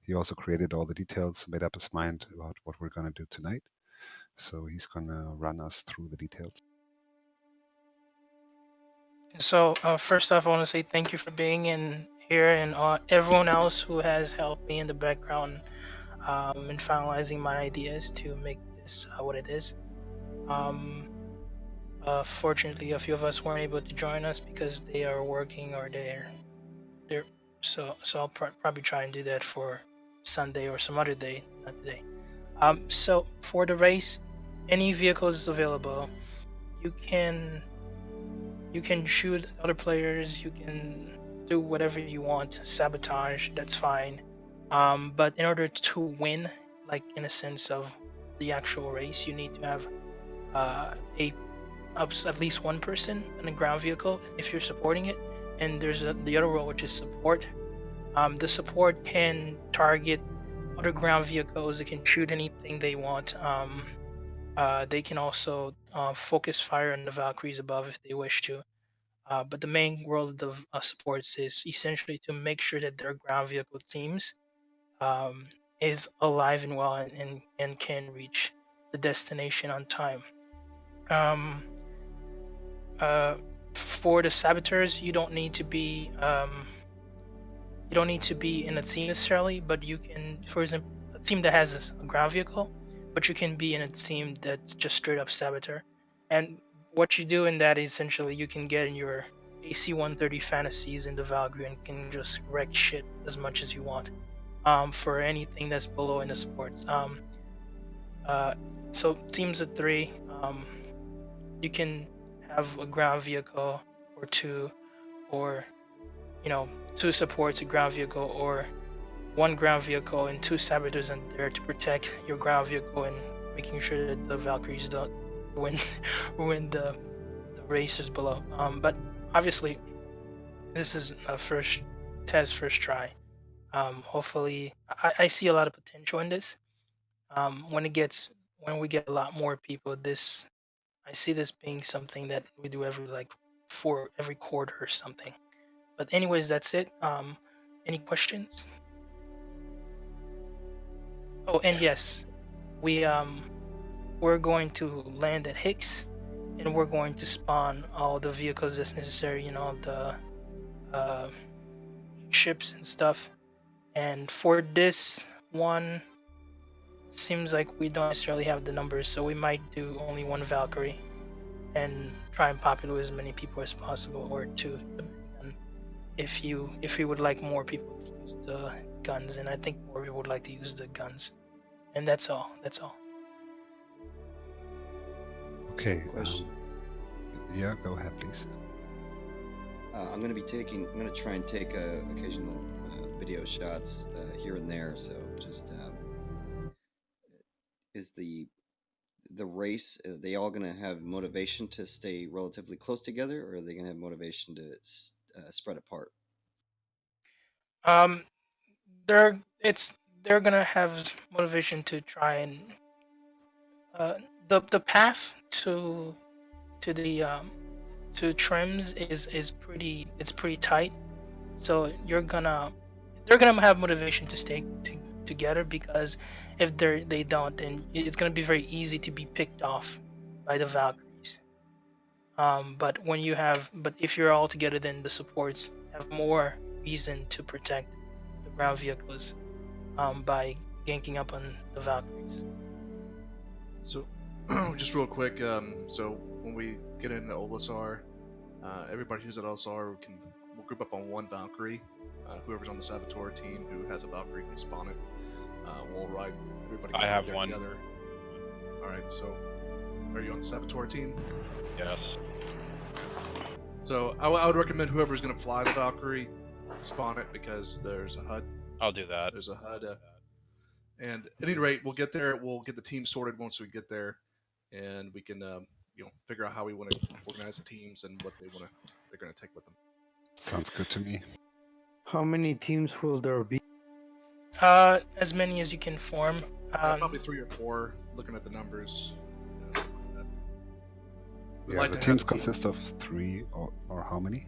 He also created all the details, made up his mind about what we're going to do tonight. So he's going to run us through the details. So first off, I want to say thank you for being in here, and everyone else who has helped me in the background in finalizing my ideas to make this what it is. Fortunately, a few of us weren't able to join us because they are working or they're so I'll probably try and do that for Sunday or some other day, not today. So for the race, any vehicle is available. You can shoot other players. You can do whatever you want. Sabotage, that's fine. But in order to win, like in a sense of the actual race, you need to have at least one person in a ground vehicle if you're supporting it. And there's the other role, which is support. The support can target other ground vehicles. They can shoot anything they want. They can also focus fire on the Valkyries above if they wish to. But the main role of the supports is essentially to make sure that their ground vehicle teams um, is alive and well and can reach the destination on time. Um, for the saboteurs, you don't need to be in a team necessarily, but you can, for example, a team that has a ground vehicle, but you can be in a team that's just straight up saboteur. And what you do in that is essentially you can get in your AC 130 fantasies in the Valkyrie and can just wreck shit as much as you want. For anything that's below in the supports. Uh, so teams of three, you can have a ground vehicle or two, or two supports, a ground vehicle, or one ground vehicle and two saboteurs in there to protect your ground vehicle and making sure that the Valkyries don't ruin ruin the racers below. But obviously, this is a first test, first try. Hopefully, I see a lot of potential in this. When we get a lot more people, I see this being something that we do every quarter or something. But anyways, that's it. Any questions? Oh, and yes, we're going to land at Hicks, and we're going to spawn all the vehicles that's necessary. The uh, ships and stuff. And for this one, seems like we don't necessarily have the numbers, so we might do only one Valkyrie and try and populate as many people as possible, or two, depending on if you would like more people to use the guns, and I think more people would like to use the guns. And that's all. That's all. Okay. Question. Yeah, go ahead, please. I'm going to try and take occasional video shots here and there. So just is the race? Are they all going to have motivation to stay relatively close together, or are they going to have motivation to spread apart? Um, they're it's they're gonna have motivation to try and the path to the to trims is pretty tight. So they're gonna have motivation to stay together, because if they don't, then it's gonna be very easy to be picked off by the Valkyries. But if you're all together, then the supports have more reason to protect the ground vehicles by ganking up on the Valkyries. So, just real quick, so when we get into Olisar, everybody who's at Olisar we'll group up on one Valkyrie. Whoever's on the Saboteur team who has a Valkyrie can spawn it. We'll ride everybody. I have one. Together. All right, so are you on the Saboteur team? Yes. So I would recommend whoever's going to fly the Valkyrie spawn it, because there's a HUD. I'll do that. There's a HUD. And at any rate, we'll get there. We'll get the team sorted once we get there, and we can figure out how we want to organize the teams and what they're going to take with them. Sounds good to me. How many teams will there be? As many as you can form. Probably 3 or 4. Looking at the numbers. Yeah, the teams consist of 3 or how many?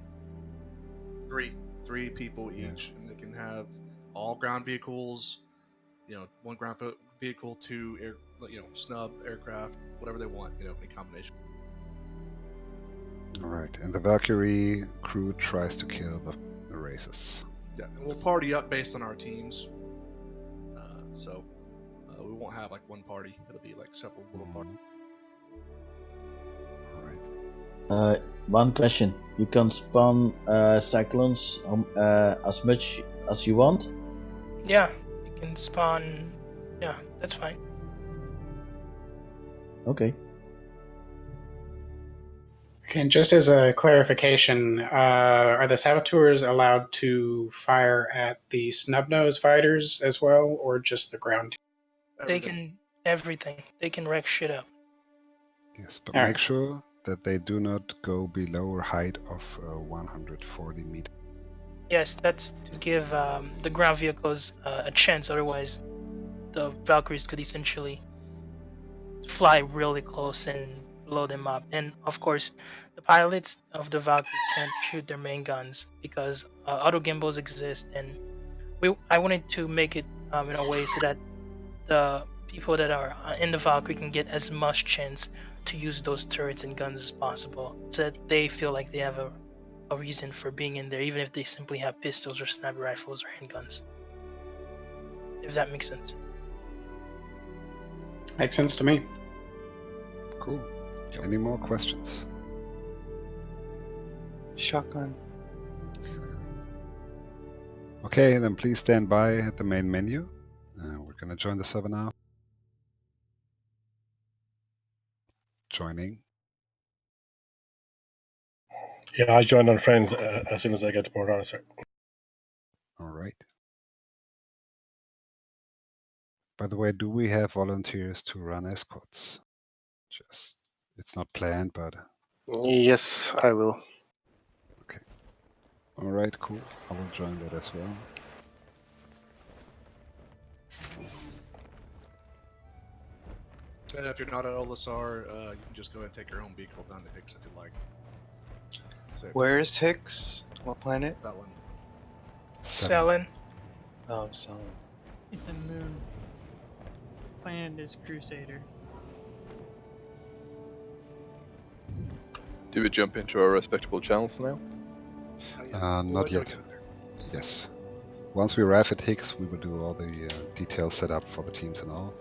3 people each, and they can have all ground vehicles, one ground vehicle, 2 air, snub aircraft, whatever they want, in combination. All right, and the Valkyrie crew tries to kill the Razors. Yeah, and we'll party up based on our teams. So we won't have like one party. It'll be like several little parties. All right. One question. You can spawn cyclones as much as you want? Yeah, you can spawn. Yeah, that's fine. Okay. Okay, and just as a clarification, are the saboteurs allowed to fire at the snub-nose fighters as well, or just the ground team? They can everything. They can wreck shit up. Yes, but All make right. sure that they do not go below a height of 140 meters. Yes, that's to give the ground vehicles a chance. Otherwise, the Valkyries could essentially fly really close and blow them up. And of course, the pilots of the Valkyrie can't shoot their main guns because auto gimbals exist. And I wanted to make it in a way so that the people that are in the Valkyrie can get as much chance to use those turrets and guns as possible, so that they feel like they have a reason for being in there, even if they simply have pistols or sniper rifles or handguns. If that makes sense. Makes sense to me. Cool. Any more questions? Shotgun. Okay, then please stand by at the main menu. We're gonna join the server now. Joining. Yeah, I joined on Friends as soon as I get to Port Arthur. All right. By the way, do we have volunteers to run escorts? It's not planned, but... Yes, I will. Okay. All right, cool. I will join that as well. And if you're not at Olisar, you can just go ahead and take your own vehicle down to Hicks if you like. So Where is Hicks? What planet? that one. Selling. Oh, I'm selling. It's a moon. Planet is Crusader. Do we jump into our respectable channels now? Not yet. Yes. Once we arrive at Hicks, we will do all the details set up for the teams and all.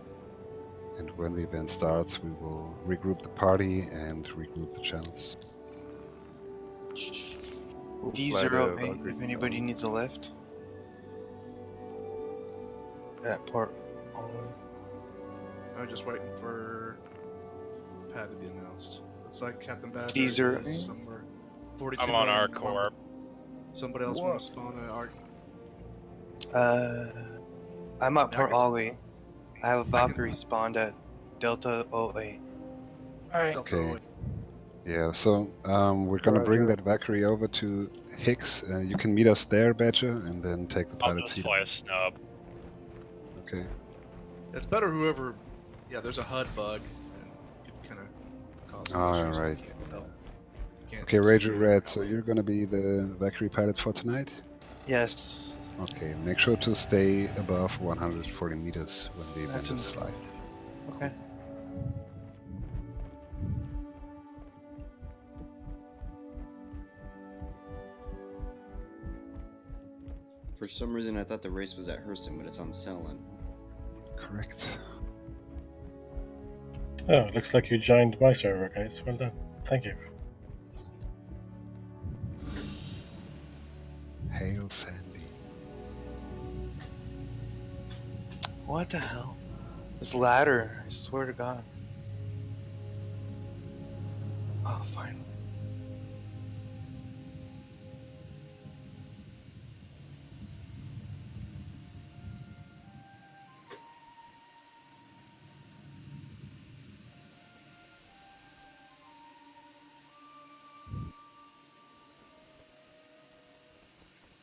And when the event starts, we will regroup the party and regroup the channels. D08, if anybody needs a lift. That part only. I'm just waiting for Pad to be announced. Looks like Captain Bad Teaser. is somewhere. 42 I'm on million our corp. Somebody else want to spawn an arc? I'm at Port I can- Ollie. I have a Valkyrie spawned at Delta 08. Alright. Okay. Yeah, so we're gonna bring that Valkyrie over to Hicks. You can meet us there, Badger, and then take the I'll pilot just seat. fly a snub. Okay. It's better whoever. Yeah, there's a HUD bug. And you can kind of cause some All issues. right. You can't tell. You can't Okay, see Ranger it. Red, so you're gonna be the Valkyrie pilot for tonight? Yes. Okay, make sure to stay above 140 meters when the event That's is live. Okay. For some reason, I thought the race was at Hurston, but it's on Selin. Correct. Oh, looks like you joined my server, guys. Well done. Thank you. Hail Sandy. What the hell? This ladder, I swear to God. Oh, finally.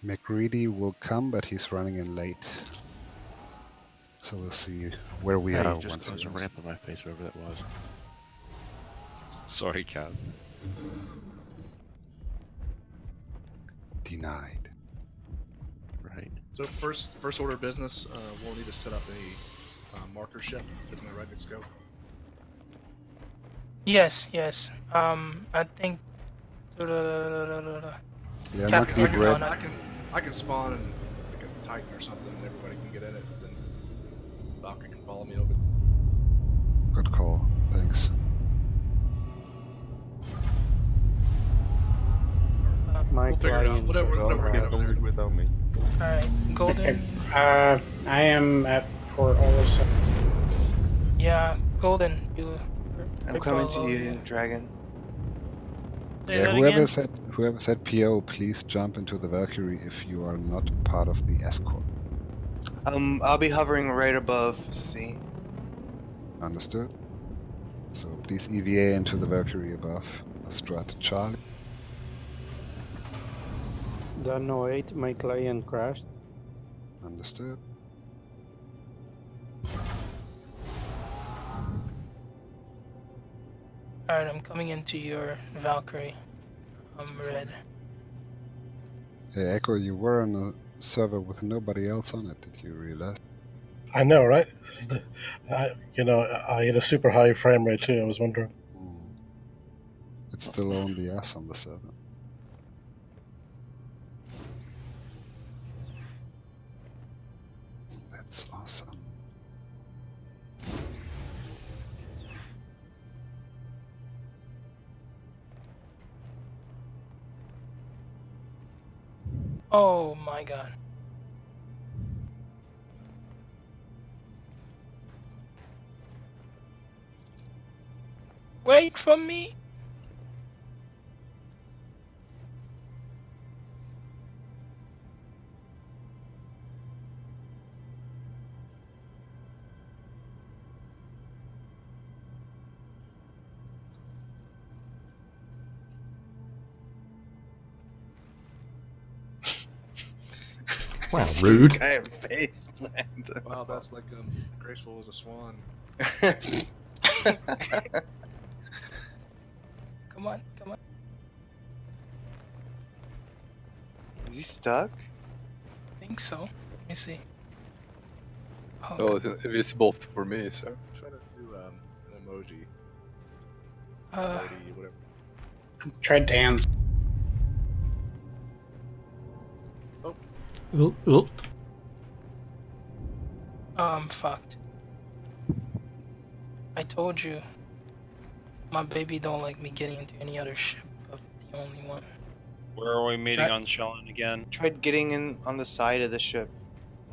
McReady will come, but he's running in late. So we'll see where we are just once close he a arrives. ramp in my face, wherever that was. Sorry, Cal. Denied. Right. So first order of business, we'll need to set up a marker ship. Isn't that right, Nick Scope? Yes, yes. I think. Yeah, Cap- not keep no, red. no. I can spawn in like a Titan or something, and everybody can get in it. Then Valkyrie can follow me over. Good call. Thanks. My We'll figure it out. client Whatever don't we get have- over there. without me. Alright, Golden. I am at Port Olis. Yeah, Golden. You. I'm coming to you, Dragon. Say Yeah, that whoever said PO, please jump into the Valkyrie if you are not part of the escort. I'll be hovering right above C. Understood? So please EVA into the Valkyrie above. Strat Charlie. Done 08, my client crashed. Understood. Alright, I'm coming into your Valkyrie. I'm red. Hey, Echo, you were on a server with nobody else on it, did you realize? I know, right? This is I had a super high frame rate too. I was wondering. It's still only us on the server. That's awesome. Oh my god. Wait for me! Wow, rude. I have face planted. Wow, that's like graceful as a swan. Come on, come on. Is he stuck? I think so. Let me see. Oh, it's invisible for me, so. Try to do an emoji. Uh, Emoji, whatever. Try dance. Ooh. I'm fucked. I told you. My baby don't like me getting into any other ship but the only one. Where are we meeting on Shellen again? Tried getting in on the side of the ship,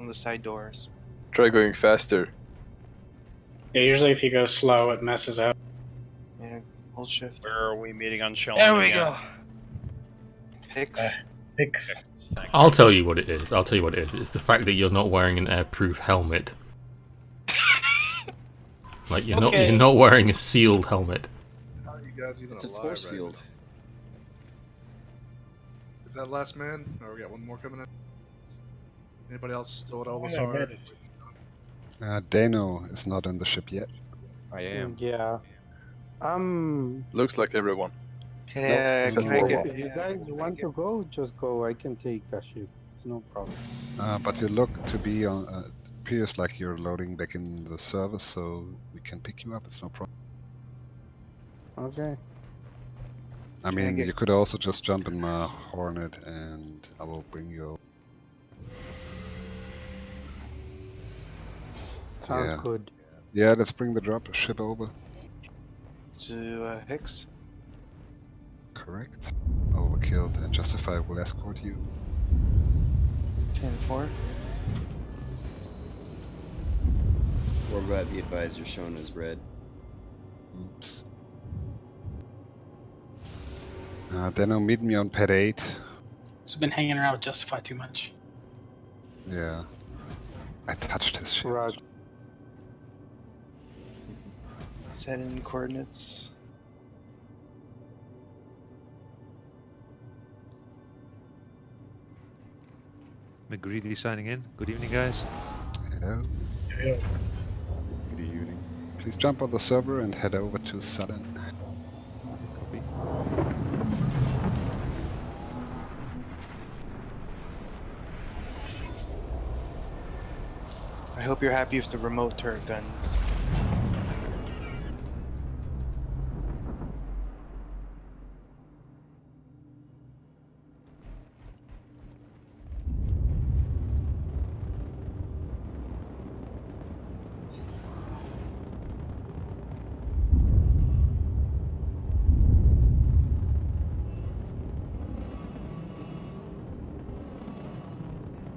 on the side doors. Try going faster. Yeah, usually if you go slow, it messes up. Yeah, hold shift. Where are we meeting on Shellen There we again? go. Hicks. Hicks. I'll tell you what it is. It's the fact that you're not wearing an airproof helmet. Like you're not wearing a sealed helmet. How are you guys even It's a alive force right field. now? Is that last man? Or we got one more coming in? Anybody else still at all this Yeah, I hour? made it. Dano is not in the ship yet. I am. Yeah. Looks like everyone. Can Nope, I get? If you guys want to go, just go. I can take a ship. It's no problem. But you look to be on. Appears like you're loading back in the server, so we can pick you up. It's no problem. Okay. I mean, you could also just jump in my Hornet, and I will bring you. Sounds good. Yeah, let's bring the drop ship over. To Hicks. Correct. Overkilled and Justify will escort you. 10-4. Warbot, be advised, you're shown as red. Oops. Dano, meet me on pad 8. So I've been hanging around with Justify too much. Yeah. I touched his ship. Right. Set in coordinates. McGreedy signing in. Good evening, guys. Hello. Yeah. Good evening. Please jump on the server and head over to Sudden. Copy. I hope you're happy with the remote turret guns.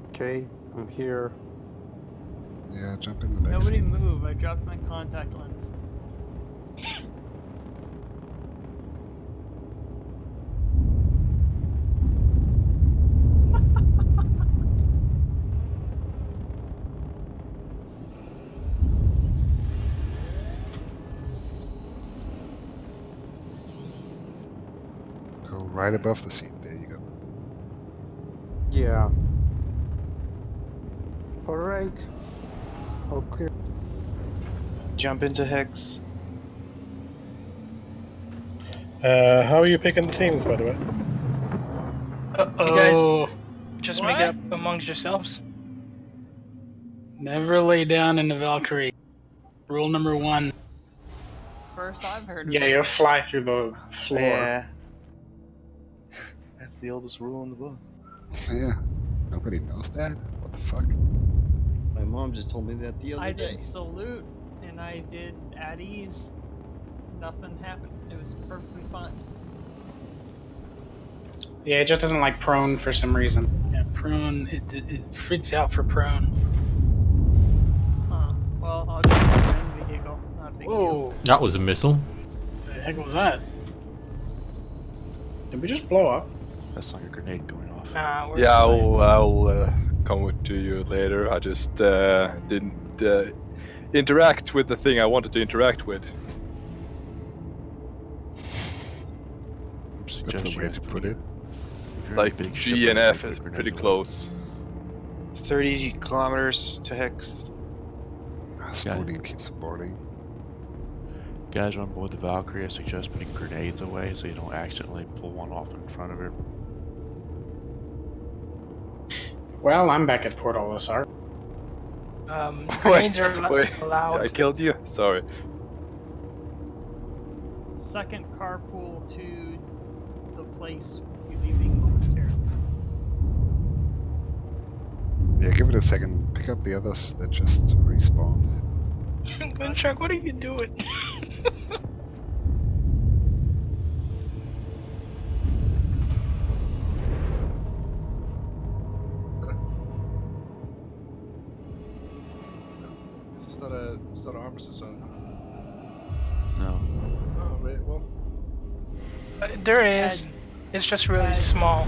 Okay, I'm here. Yeah, jump in the back Nobody seat. move. I dropped my contact lens. Go right above the seat. There you go. Yeah. Alright. All clear. Jump into Hex. How are you picking the teams, by the way? You guys Oh, just make it up amongst yourselves. never lay down in the Valkyrie. Rule number 1. First I've heard of Yeah, it. you'll fly through the floor. Yeah. That's the oldest rule in the book. Yeah. Nobody knows that? What the fuck? My mom just told me that the other I day. did salute and I did at ease. Nothing happened. It was perfectly fine. Yeah, it just doesn't like prone for some reason. Yeah, prone, it freaks out for prone. Huh. Well, I'll just put it in vehicle. Not a big deal. Whoa, That was a missile. the heck was that? Did we just blow up? That's like a grenade going off. Nah, we're Yeah, fine. I'll come to you later. I just didn't interact with the thing I wanted to interact with. That's a way to put it. Like G and F is pretty close. 30 kilometers to Hex. Sporting keeps boarding. Guys on board the Valkyrie, I suggest putting grenades away so you don't accidentally pull one off in front of her. Well, I'm back at Port Olisar. Grenades are allowed. I killed you? Sorry. Second carpool to the place we're leaving momentarily. Yeah, give it a second. Pick up the others that just respawned. Gunchuck, what are you doing? It's not an armistice zone. No. Oh wait, well. There is. It's just really small.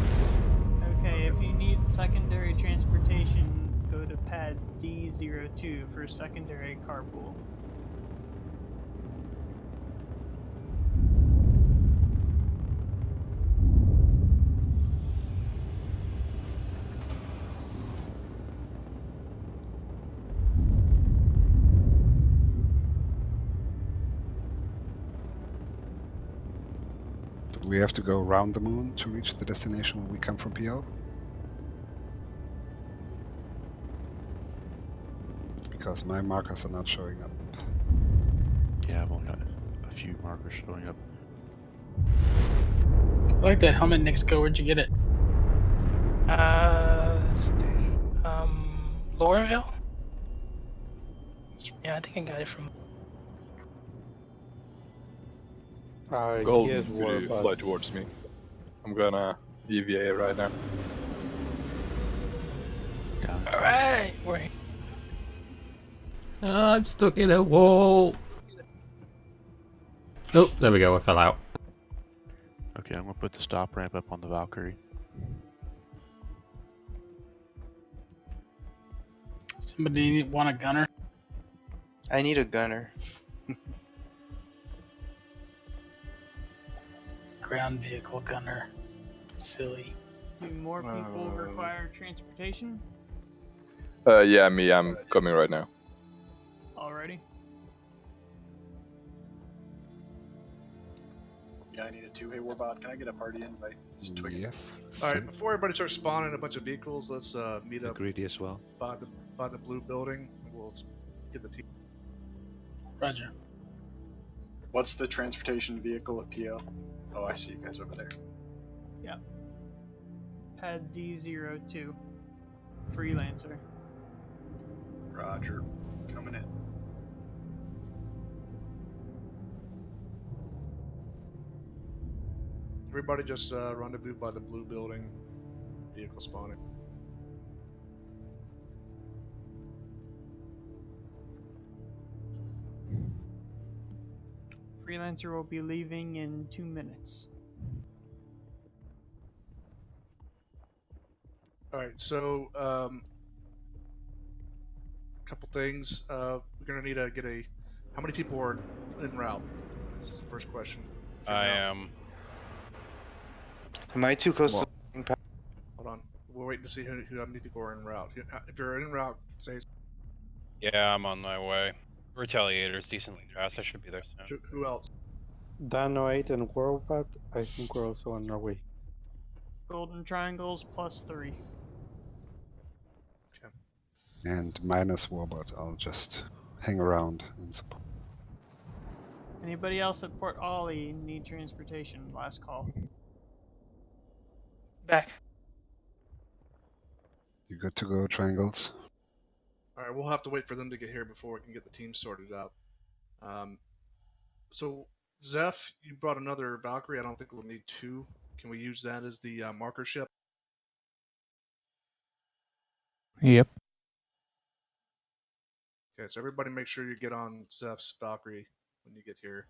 Okay, if you need secondary transportation, go to pad D02 for secondary carpool. Do we have to go around the moon to reach the destination when we come from PO? Because my markers are not showing up. Yeah, I've only got a few markers showing up. I like that helmet, Nixco. Where'd you get it? Let's see. Lorville? Yeah, I think I got it from. Gold, yes, will you fly towards me? I'm gonna EVA right now. Alright, we're here. I'm stuck in a wall. Oh, there we go. I fell out. Okay, I'm gonna put the stop ramp up on the Valkyrie. Somebody want a gunner? I need a gunner. Ground vehicle gunner. Silly. Do more people require transportation Yeah, me. I'm coming right now. already? Yeah, I need a two-way warbot. Can I get a party invite? Yes. Alright, before everybody starts spawning a bunch of vehicles, let's meet up Greedy as well. by the blue building. we'll get the team. Roger. What's the transportation vehicle at PL? Oh, I see you guys over there. Yeah. Pad D02. Freelancer. Roger. Coming in. Everybody just rendezvous by the blue building. Vehicle spawning. Freelancer will be leaving in 2 minutes. All right, so couple things. We're gonna need to get a. How many people are en route? This is the first question. I am. Am I too close to the Hold on. We're waiting to see how many people are en route. If you're en route, say. Yeah, I'm on my way. Retaliator's decently fast. I should be there soon. Who else? Dano 8 and WorldPad, I think we're also on our way. Golden triangles +3. Okay. And minus Warbot, I'll just hang around and support. Anybody else at Port Ollie need transportation? Last call. Back. You good to go, Triangles? All right, we'll have to wait for them to get here before we can get the team sorted out. So, Zeph, you brought another Valkyrie. I don't think we'll need 2. Can we use that as the marker ship? Yep. Okay, so everybody make sure you get on Zeph's Valkyrie when you get here.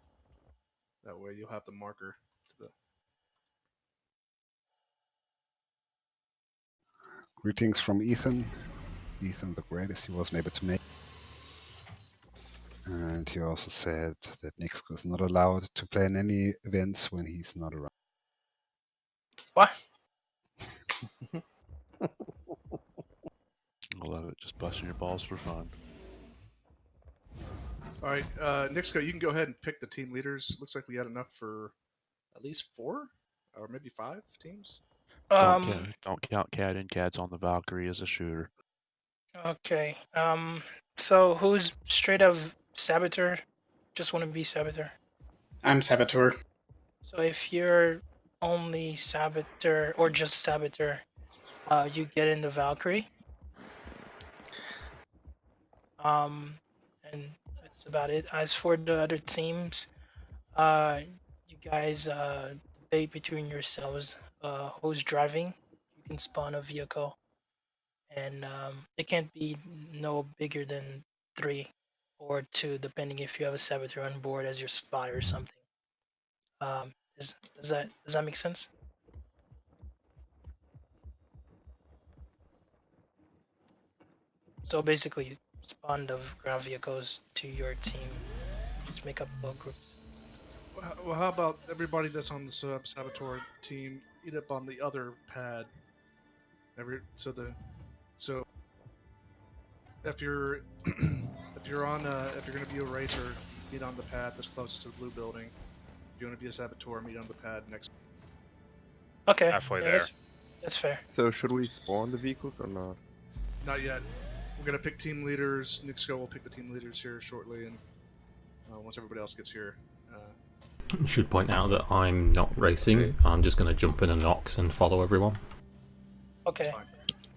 That way you'll have the marker to the. Greetings from Ethan. Ethan the greatest he wasn't able to make. And he also said that Nixco is not allowed to play in any events when he's not around. What? I love it. Just busting your balls for fun. All right, Nixco, you can go ahead and pick the team leaders. Looks like we had enough for at least 4 or maybe 5 teams. Don't count Cad in. Cad's on the Valkyrie as a shooter. Okay. So who's straight up Saboteur? Just want to be Saboteur. I'm Saboteur. So if you're only Saboteur or just Saboteur, you get in the Valkyrie. And that's about it. As for the other teams, you guys debate between yourselves who's driving. You can spawn a vehicle, and it can't be no bigger than 3 or 2, depending if you have a Saboteur on board as your spy or something. Does that make sense? So basically, spawn the ground vehicles to your team. Just make up little groups. Well, how about everybody that's on the Saboteur team eat up on the other pad? So if you're if you're going to be a racer, meet on the pad that's closest to the blue building. If you want to be a Saboteur, meet on the pad next. Okay. Halfway yeah, there. That's fair. So should we spawn the vehicles or not? Not yet. We're gonna pick team leaders. Nixco will pick the team leaders here shortly, and once everybody else gets here. Should point out that I'm not racing. I'm just going to jump in a Nox and follow everyone. Okay. That's fine.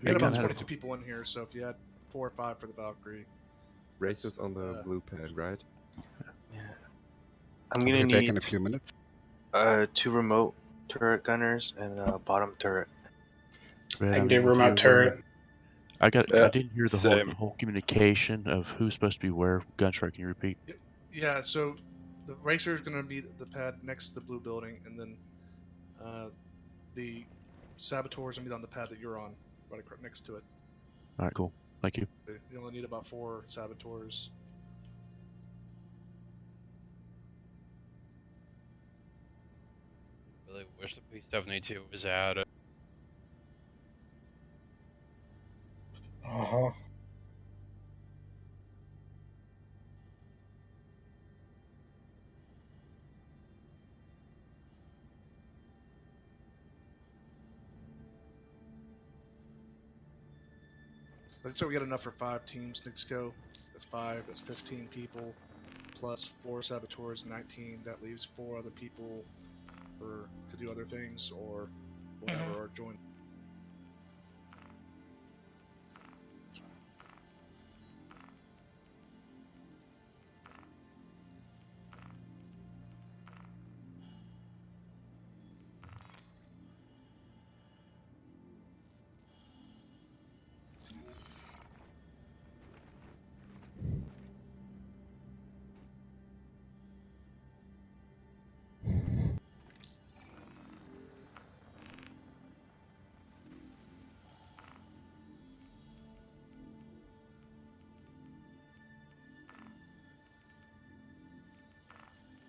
We got about 22 people in here, so if you had 4 or 5 for the Valkyrie. Races on the blue pad, right? Yeah. I'm gonna Back need in a few minutes. 2 remote turret gunners and a bottom turret. I can do remote turret. I didn't hear the same. whole communication of who's supposed to be where. Gunstrike, can you repeat? Yeah, so the racer is going to be the pad next to the blue building, and then the Saboteur is going to be on the pad that you're on, right next to it. All right, cool. Thank you. You only need about 4 Saboteurs. Really wish the P-72 was out. Uh-huh. Let's say we got enough for 5 teams. Nixco, that's 5. That's 15 people, plus 4 saboteurs, 19. That leaves 4 other people to do other things or whatever, or join.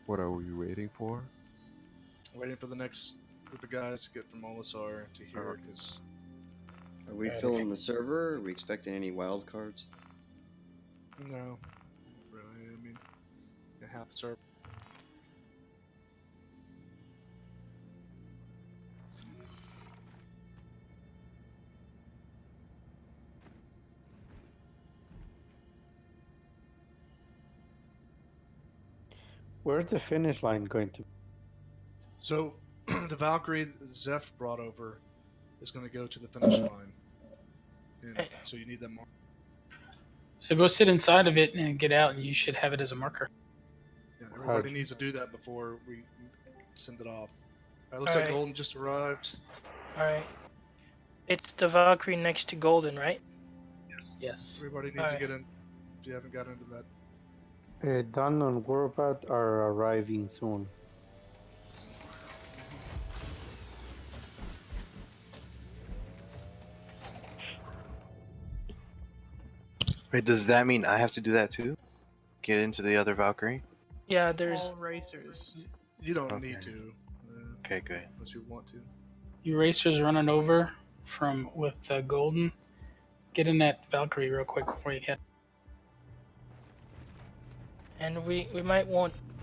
What are we waiting for? Waiting for the next group of guys to get from Olisar to here, because... Are we filling the server? Are we expecting any wild cards? No, really. I mean, half the server. Where's the finish line going to be? So, the Valkyrie that Zeph brought over is going to go to the finish line. And so you need that mark. So go sit inside of it and get out, and you should have it as a marker. Yeah, everybody needs to do that before we send it off. Alright, looks like Golden just arrived. Alright. It's the Valkyrie next to Golden, right? Yes. Yes. Everybody needs to get in if you haven't got into that. Done on Warpath are arriving soon. Wait, does that mean I have to do that too? Get into the other Valkyrie? Yeah, there's... All racers. You don't need to. Okay, good. Unless you want to. You racers running over with Golden. Get in that Valkyrie real quick before you get. And we might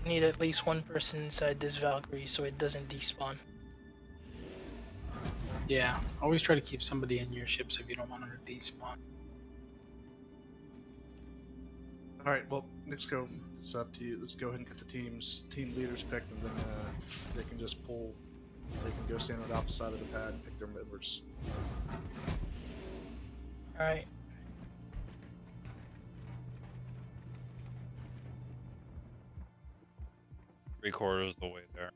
need at least one person inside this Valkyrie so it doesn't despawn. Yeah, always try to keep somebody in your ships if you don't want them to despawn. Alright, well, let's go. It's up to you. Let's go ahead and get the team leaders picked, and then they can just pull. They can go stand on the opposite side of the pad and pick their members. Alright. Three-quarters of the way there.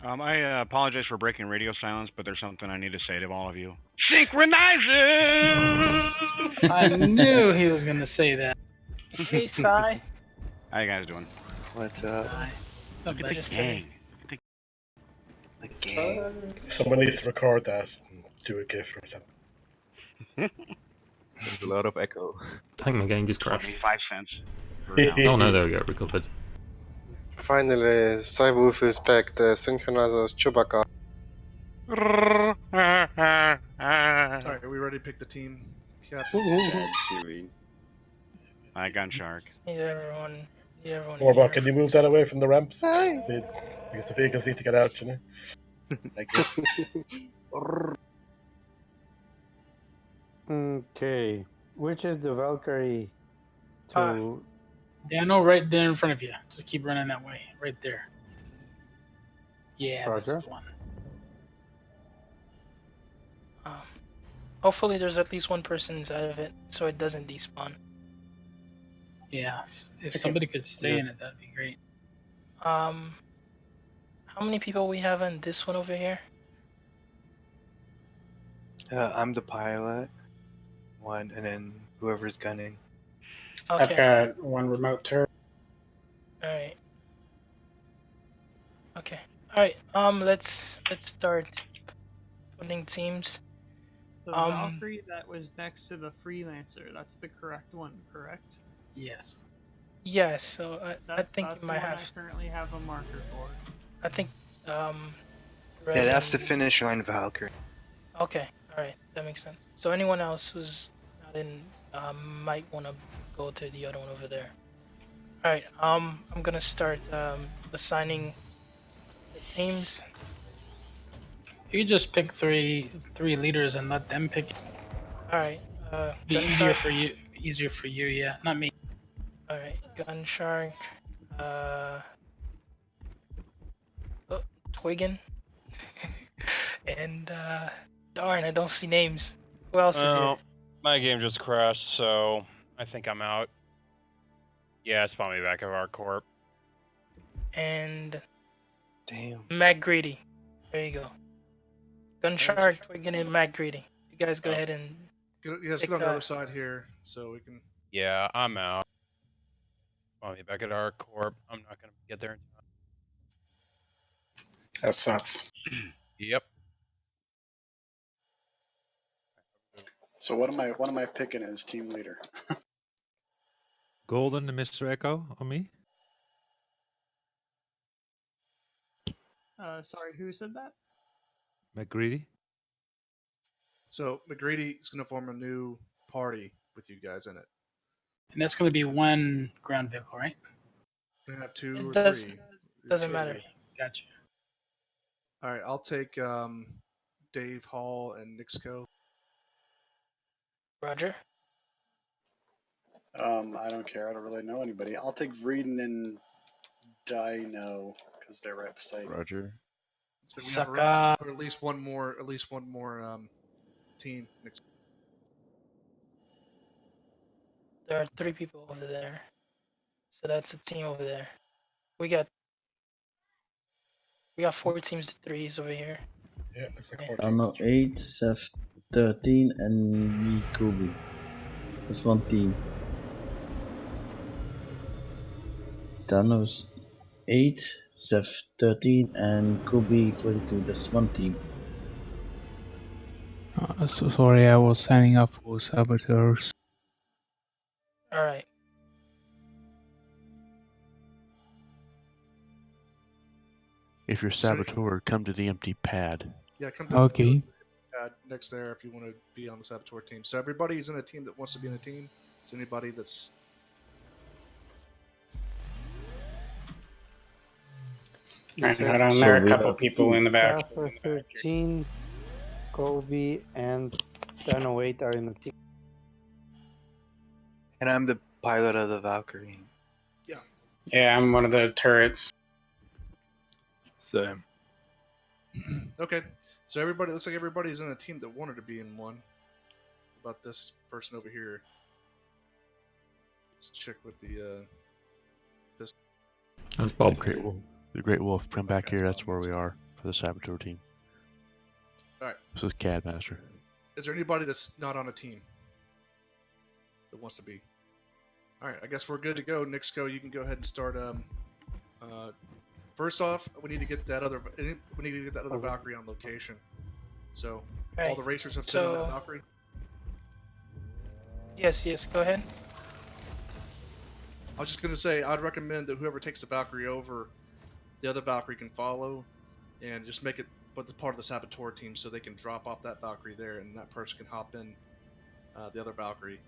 I apologize for breaking radio silence, but there's something I need to say to all of you. Synchronizing! I knew he was going to say that. Hey, Sai. How you guys doing? What's up? Look at the gang. The gang. Someone needs to record that and do a GIF or something. There's a lot of echo. I think my game just crashed. 25 cents. Oh no, there we go, recovered. Finally, Sabertooth is back. The synchronizer is Chewbacca. Alright, are we ready to pick the team? Hi, Gun Shark. Need everyone Warbuck, here. can you move that away from the ramps? Because the vehicles need to get out, you know? Thank you. Okay, which is the Valkyrie to... Dano, right there in front of you. Just keep running that way. Right there. Yeah, Roger. that's the one. Hopefully there's at least one person inside of it so it doesn't despawn. Yeah, if somebody could stay in it, that'd be great. How many people we have in this one over here? I'm the pilot. One, and then whoever's gunning. Okay. I've got one remote turret. Alright. Okay. Alright, let's start putting teams. The Valkyrie that was next to the Freelancer, that's the correct one, correct? Yes. Yeah, so I think that's you might the one have... I currently have a marker for. I think, Yeah, that's the finish line Valkyrie. Okay, alright, that makes sense. So anyone else who's not in might want to go to the other one over there. Alright, I'm gonna start assigning the teams. You can just pick three leaders and let them pick. Alright, Be Gun easier Shark. for you. Easier for you, yeah. Not me. Alright, Gun Shark. Twiggin. And darn, I don't see names. Who else is here? Well, my game just crashed, so I think I'm out. Yeah, spawn me back at our corp. And damn, Mac Greedy. There you go. Gun Shark, Twiggin, and Mac Greedy. You guys go ahead and Let's go on the other side here so we can. Yeah, I'm out. Spawn me back at our corp. I'm not gonna get there in time. That sucks. Yep. So what am I picking as team leader? Golden and Mr. Echo on me. Sorry, who said that? McGreedy. So McGreedy is going to form a new party with you guys in it. And that's going to be one ground vehicle, right? We're gonna have two It or does, three. doesn't matter. Gotcha. All right, I'll take Dave Hall and Nixco. Roger. I don't care. I don't really know anybody. I'll take Vreeden and Dino because they're right beside. Roger. So we have room for at least one more team. There are 3 people over there. So that's a team over there. We got 4 teams to 3s over here. Yeah, looks like 4 Anno 8, Seth 13, and me, Kobe. That's one team. Thanos 8, Seth 13, and Kobe 42. That's one team. So sorry, I was signing up for saboteurs. Alright. If you're saboteur, come to the empty pad. Yeah, come to Okay. the pad next there if you want to be on the saboteur team. So everybody's in a team that wants to be in a team. Is anybody that's Right, hold on, there are a couple people in the back. Alpha 13, Kobe, and Dino 8 are in the team. And I'm the pilot of the Valkyrie. Yeah. Yeah, I'm one of the turrets. Same. okay? So everybody looks like everybody's in a team that wanted to be in one. About this person over here. Let's check with the this. That's Bob. The Great Wolf, come back here. That's where we are for the saboteur team. All right. This is CAD Master. Is there anybody that's not on a team that wants to be? All right, I guess we're good to go. Nixco, you can go ahead and start. First off, we need to get that other Valkyrie on location. So all Right. the racers have set on that So- Valkyrie. Yes, go ahead. I was just gonna say I'd recommend that whoever takes the Valkyrie over, the other Valkyrie can follow, and just make it but the part of the saboteur team so they can drop off that Valkyrie there, and that person can hop in the other Valkyrie.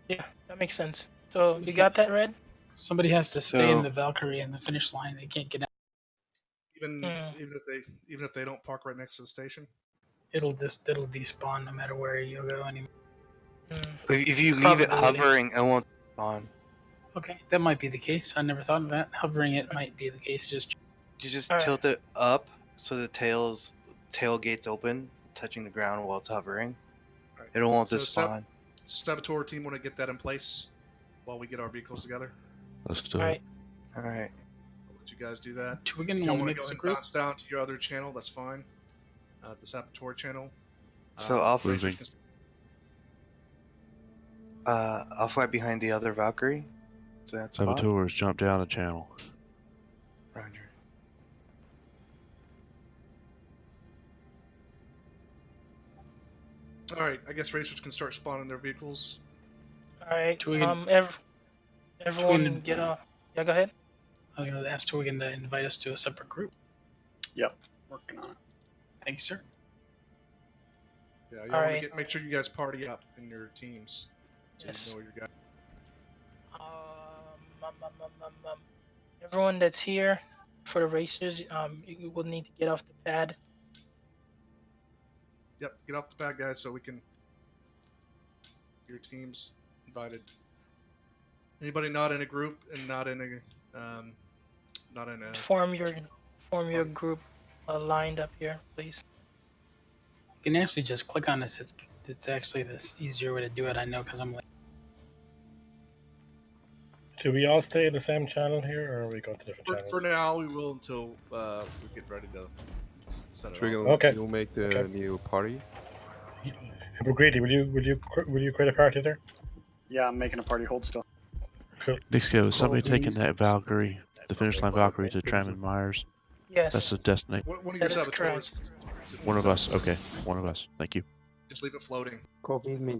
Yeah, that makes sense. So you got that, Red? Somebody has to stay in So- the Valkyrie in the finish line. They can't get out. Even if they don't park right next to the station. It'll despawn no matter where you go anymore. If you leave it Probability. hovering, it won't spawn. Okay, that might be the case. I never thought of that. Hovering it might be the case. Just You just Alright. tilt it up so the tailgate's open, touching the ground while it's hovering. Alright. It won't So spawn. Saboteur team want to get that in place while we get our vehicles together. Let's do Alright. All right. I'll let you guys do that. Twiggin, If y'all wanna want to make go us a and group? bounce down to your other channel, that's fine. The Saboteur channel. So I'll racers I'll fly behind the other Valkyrie. So that's fine. Saboteurs, jump down a channel. Roger. All right, I guess racers can start spawning their vehicles. Alright. Twiggin. Everyone Twiggin. get off. Yeah, go ahead. I'm going to ask Twiggin to invite us to a separate group. Yep, working on it. Thank you, sir. Yeah, y'all want Alright. to make sure you guys party up in your teams. So Yes. you know your guys. I'm Everyone that's here for the racers, you will need to get off the pad. Yep, get off the pad, guys, so we can. Your team's invited. Anybody not in a group and not in a. Form your group lined up here, please. You can actually just click on this. It's actually this easier way to do it. I know because I'm like. Do we all stay in the same channel here, or are we going to different channels? For now, we will until we get ready to set it So off. you'll make the new party. Greedy, will you create a party there? Yeah, I'm making a party. Hold still. Cool. Nixco, is somebody taking that Valkyrie, the finish line Valkyrie to Tram and Myers? Yes. That's the destination. One of your saboteurs. One of us. Okay, one of us. Thank you. Just leave it floating. Kobe, may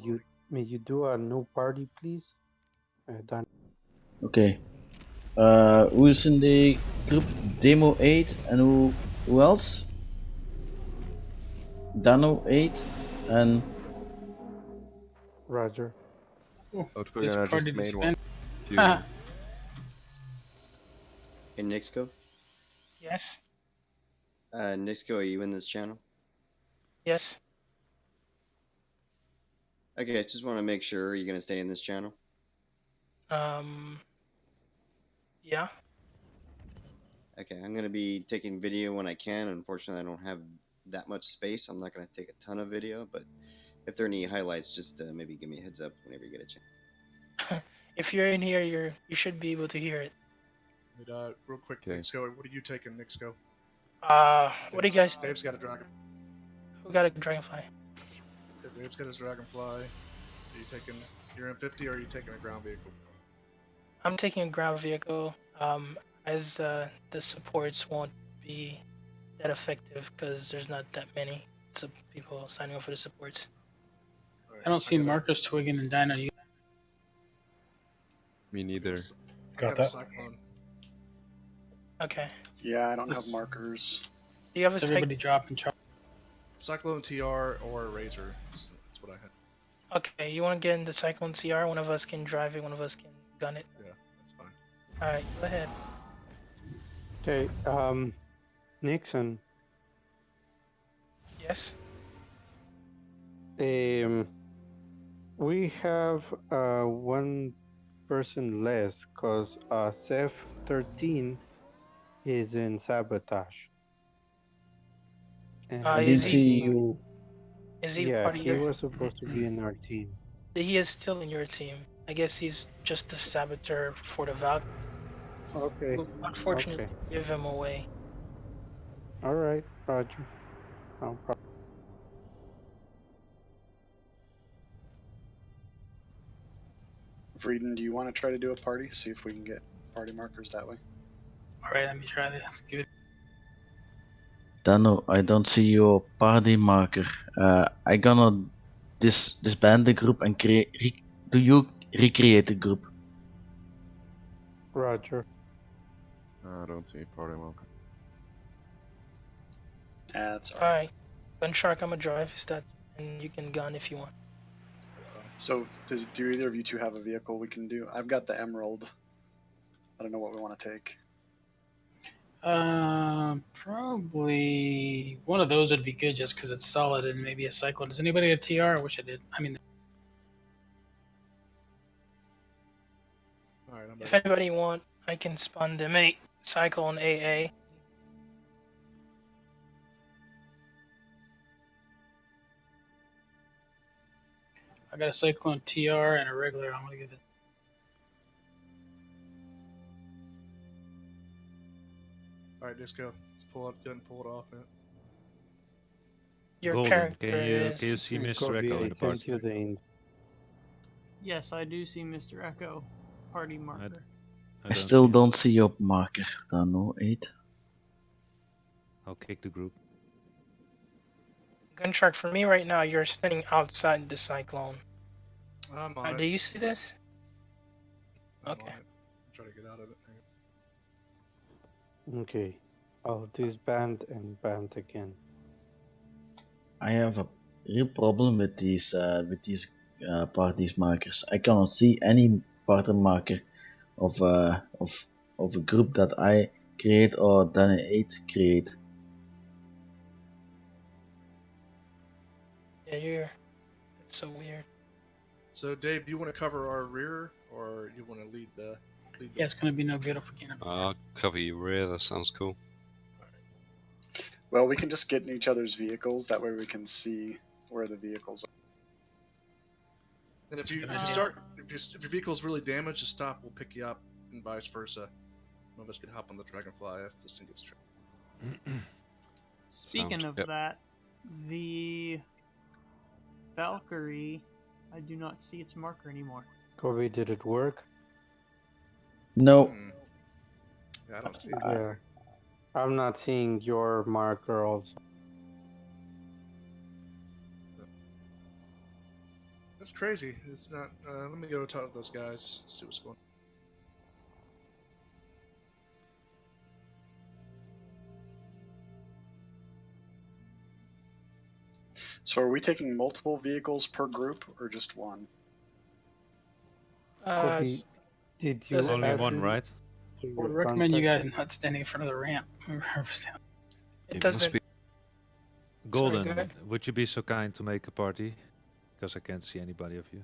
you do a new party, please? Done. Okay. Who's in the group? Demo 8 and who else? Dano 8 and Roger. This I just made one. Hey, Nixco? Yes. Nixco, are you in this channel? Yes. Okay, I just want to make sure. Are you going to stay in this channel? Yeah. Okay, I'm going to be taking video when I can. Unfortunately, I don't have that much space. I'm not going to take a ton of video, but if there are any highlights, just maybe give me a heads up whenever you get a chance. If you're in here, you should be able to hear it. And, real quick, Nixco, what are you taking, Nixco? What do you guys? Dave's got a dragon. Who got a Dragonfly? Dave's got his Dragonfly. Are you taking your M50 or are you taking a ground vehicle? I'm taking a ground vehicle. As the supports won't be that effective because there's not that many people signing up for the supports. I don't see Marcus, Twiggin, and Dino. Me neither. Got that. Cyclone. Okay. Yeah, I don't have markers. Do you have a everybody drop and chop? Cyclone TR or Razer. That's what I had. Okay, you want to get in the Cyclone CR? One of us can drive it, one of us can gun it. Yeah, that's fine. Alright, go ahead. Okay, Nixon. Yes? We have one person less because Seth 13 is in sabotage. And I didn't see you. Is he yeah, part of he your... was supposed to be in our team. He is still in your team. I guess he's just the saboteur for the Valkyrie. Okay. Unfortunately, give him away. Alright, Roger. No problem. Vreeden, do you want to try to do a party? See if we can get party markers that way. Alright, let me try this. Give it. Dano, I don't see your party marker. I gonna disband the group and do you recreate the group? Roger. I don't see party marker. That's alright. Gun Shark, I'm a drive, and you can gun if you want. So, do either of you two have a vehicle we can do? I've got the Emerald. I don't know what we want to take. Probably one of those would be good just because it's solid and maybe a Cyclone. Does anybody have TR? I wish I did. I mean, Alright, if anybody want, I can spawn them a Cyclone AA. I got a Cyclone TR and a regular. I'm gonna get it. Alright, just go. Let's pull it. Go ahead and pull it off. Yeah. Your Golden, character can you see Mr. Echo in the party? Yes, I do see Mr. Echo. Party marker. I still don't see your marker, Dano 8. I'll kick the group. Gunshot, for me right now, you're standing outside the Cyclone. I'm on it. Do you see this? I'm Okay. on it. Try to get out of it. Okay. I'll disband and band again. I have a real problem with these parties markers. I cannot see any party marker of a group that I create or Dana8 create. Yeah, it's so weird. So, Dave, do you want to cover our rear, or you want to lead the? Yeah, it's gonna be no good if we can't. I'll cover your rear. That sounds cool. Well, we can just get in each other's vehicles. That way we can see where the vehicles are. And if your vehicle's really damaged, just stop. We'll pick you up, and vice versa. One of us can hop on the Dragonfly if this thing gets trapped. Speaking of that, the Valkyrie, I do not see its marker anymore. Kobe, did it work? No. Yeah, I don't see Yeah. that. I'm not seeing your marker also. That's crazy. It's not. Let me go talk to those guys. See what's going on. So are we taking multiple vehicles per group or just one? Kobe, did you Only add one, me right? to I would your recommend you guys contact? not standing in front of the ramp. It doesn't. Golden, Sorry, go ahead. would you be so kind to make a party? Because I can't see anybody of you.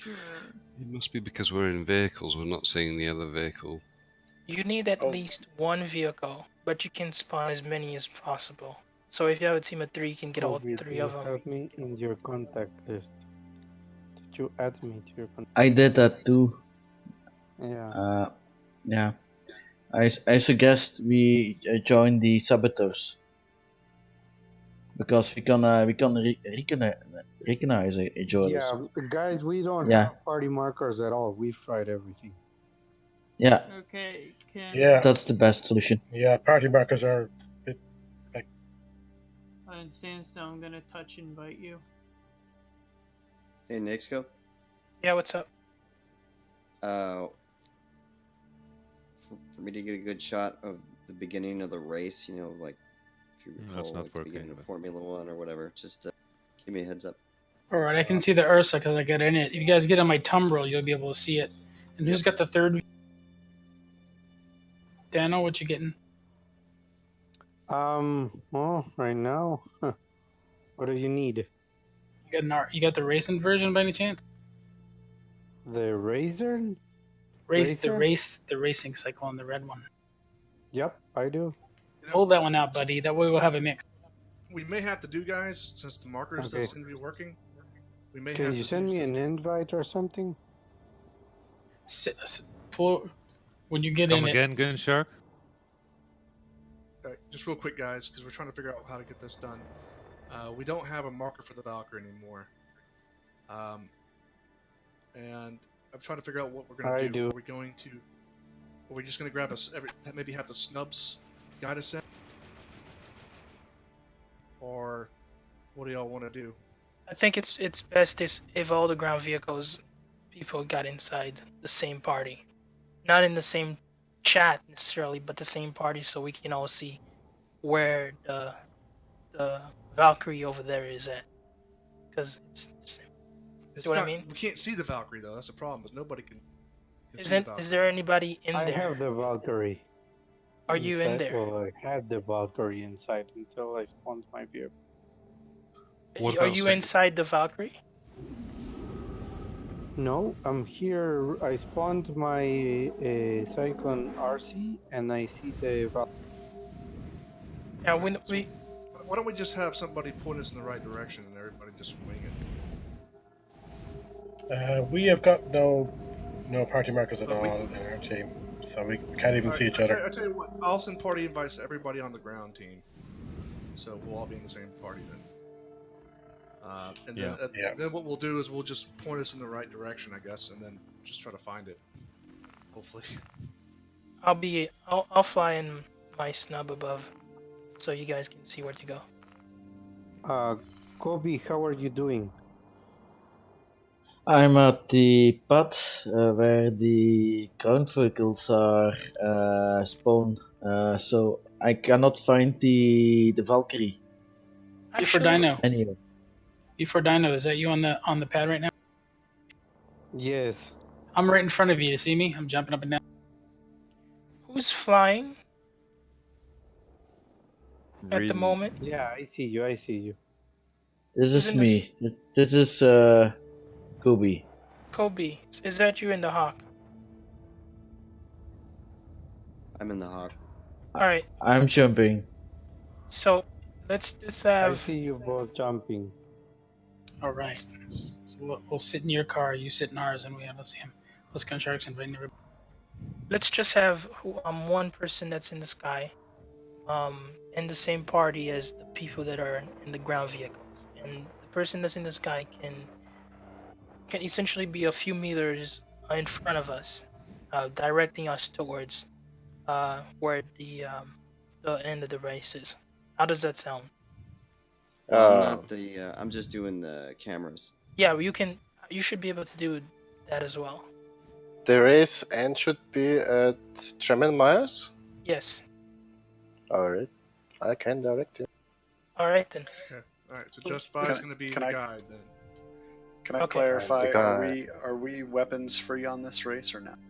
It must be because we're in vehicles. We're not seeing the other vehicle. You need at least one vehicle, but you can spawn as many as possible. So if you have a team of 3, you can get all Kobe, 3 do of you them. have me in your contact list? Did you add me to your contact? I did that too. Yeah. Yeah. I suggest we join the Saboteurs. Because we can recognize each other. Yeah, guys, we don't Yeah. have party markers at all. We've tried everything. Yeah. Okay, can Yeah. That's the best solution. Yeah, party markers are a bit like. on Sandstone, I'm gonna touch invite you. Hey, Nixco. Yeah, what's up? For me to get a good shot of the beginning of the race, you know, like if you That's recall, not like the working, beginning of but- Formula One or whatever, just give me a heads up. Alright, I can see the Ursa because I got in it. If you guys get on my Tumbril, you'll be able to see it. And who's got the third? Dano, what you getting? Well, right now, what do you need? You got the racing version by any chance? The Razer? The racing Cyclone, the red one. Yep, I do. Hold that one out, buddy. That way we'll have a mix. We may have to do, guys, since the markers Okay. doesn't seem to be working. We may Can have you to send do me an invite or something? When you get Come in again, it. Gunshark? Alright, just real quick, guys, because we're trying to figure out how to get this done. We don't have a marker for the Valkyrie anymore. And I'm trying to figure out what we're going to do. Are we just going to grab maybe have the snubs guide us in? Or what do y'all want to do? I think it's best if all the ground vehicles people got inside the same party, not in the same chat necessarily, but the same party, so we can all see where the Valkyrie over there is at. Because see what I mean? We can't see the Valkyrie though. That's the problem. But nobody can see the Valkyrie. Is there anybody in I there? have the Valkyrie. Are you in there? Well, I had the Valkyrie inside until I spawned my vehicle. Are you inside the Valkyrie? No, I'm here. I spawned my Cyclone RC and I see the Valkyrie. Yeah, Why don't we just have somebody point us in the right direction and everybody just wing it? We have got no party markers at all in our team, so we can't even see each other. I tell you what, I'll send party invites to everybody on the ground team, so we'll all be in the same party then. Then what we'll do is we'll just point us in the right direction, I guess, and then just try to find it. Hopefully. I'll fly in my snub above, so you guys can see where to go. Kobe, how are you doing? I'm at the pad where the ground vehicles are spawned, so I cannot find the Valkyrie. Before Dino. Anyway. Before Dino, is that you on the pad right now? Yes. I'm right in front of you. You see me? I'm jumping up and down. Who's flying at the moment? Yeah, I see you. I see you. This Who's is in this? me. This is Kobe. Kobe, is that you in the Hawk? I'm in the Hawk. Alright, I'm jumping. so let's just I have. see you both jumping. All right. So we'll sit in your car, you sit in ours, and we have the same. Plus contracts inviting everybody. Let's just have one person that's in the sky, in the same party as the people that are in the ground vehicles, and the person that's in the sky can essentially be a few meters in front of us, directing us towards where the end of the race is. How does that sound? Well, I'm not the. I'm just doing the cameras. Yeah, well, you should be able to do that as well. The race end should be at Tremel Myers? Yes. Alright. I can direct you. Alright then. Okay. Alright, so Justify is going to be the guide then. Can I Okay. clarify? The Are we weapons free on this race or not?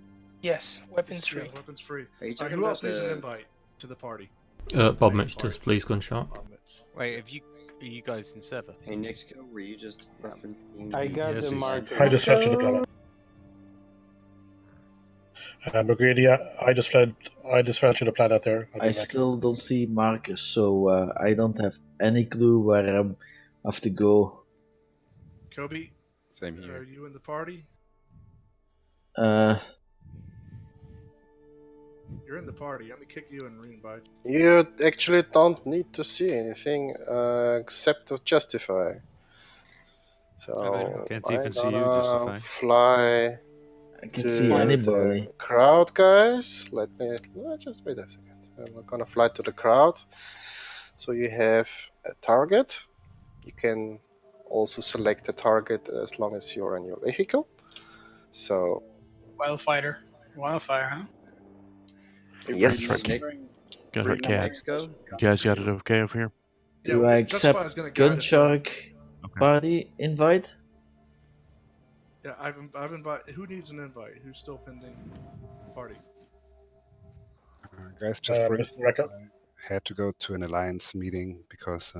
Yes, weapons Yeah, free. weapons free. Are you Alright, talking who about else needs an the- invite to the party? Bob Mitch does, please, Gunshot. Wait, are you guys in server? Hey, Nixco, were you just referencing? I got Yes, the he's- marker. I just fled to the planet. McGrady, I just fled to the planet there. I'll be I back. still don't see Marcus, so I don't have any clue where I have to go. Kobe, Same are here. you in the party? You're in the party. Let me kick you and re-invite. You actually don't need to see anything except to justify. So Can't I'm even see you, gonna Justify. fly I can to see anybody. the crowd, guys. Let me just wait a second. I'm gonna fly to the crowd. So you have a target. You can also select a target as long as you're in your vehicle. So Wildfire. Wildfire, huh? yes. Gunshot Cat. Exco? You guys got it okay over here? Do I accept Gunshark party invite? Yeah, I've invited. Who needs an invite? Who's still pending party? Guys, just Mr. Recco? I had to go to an alliance meeting because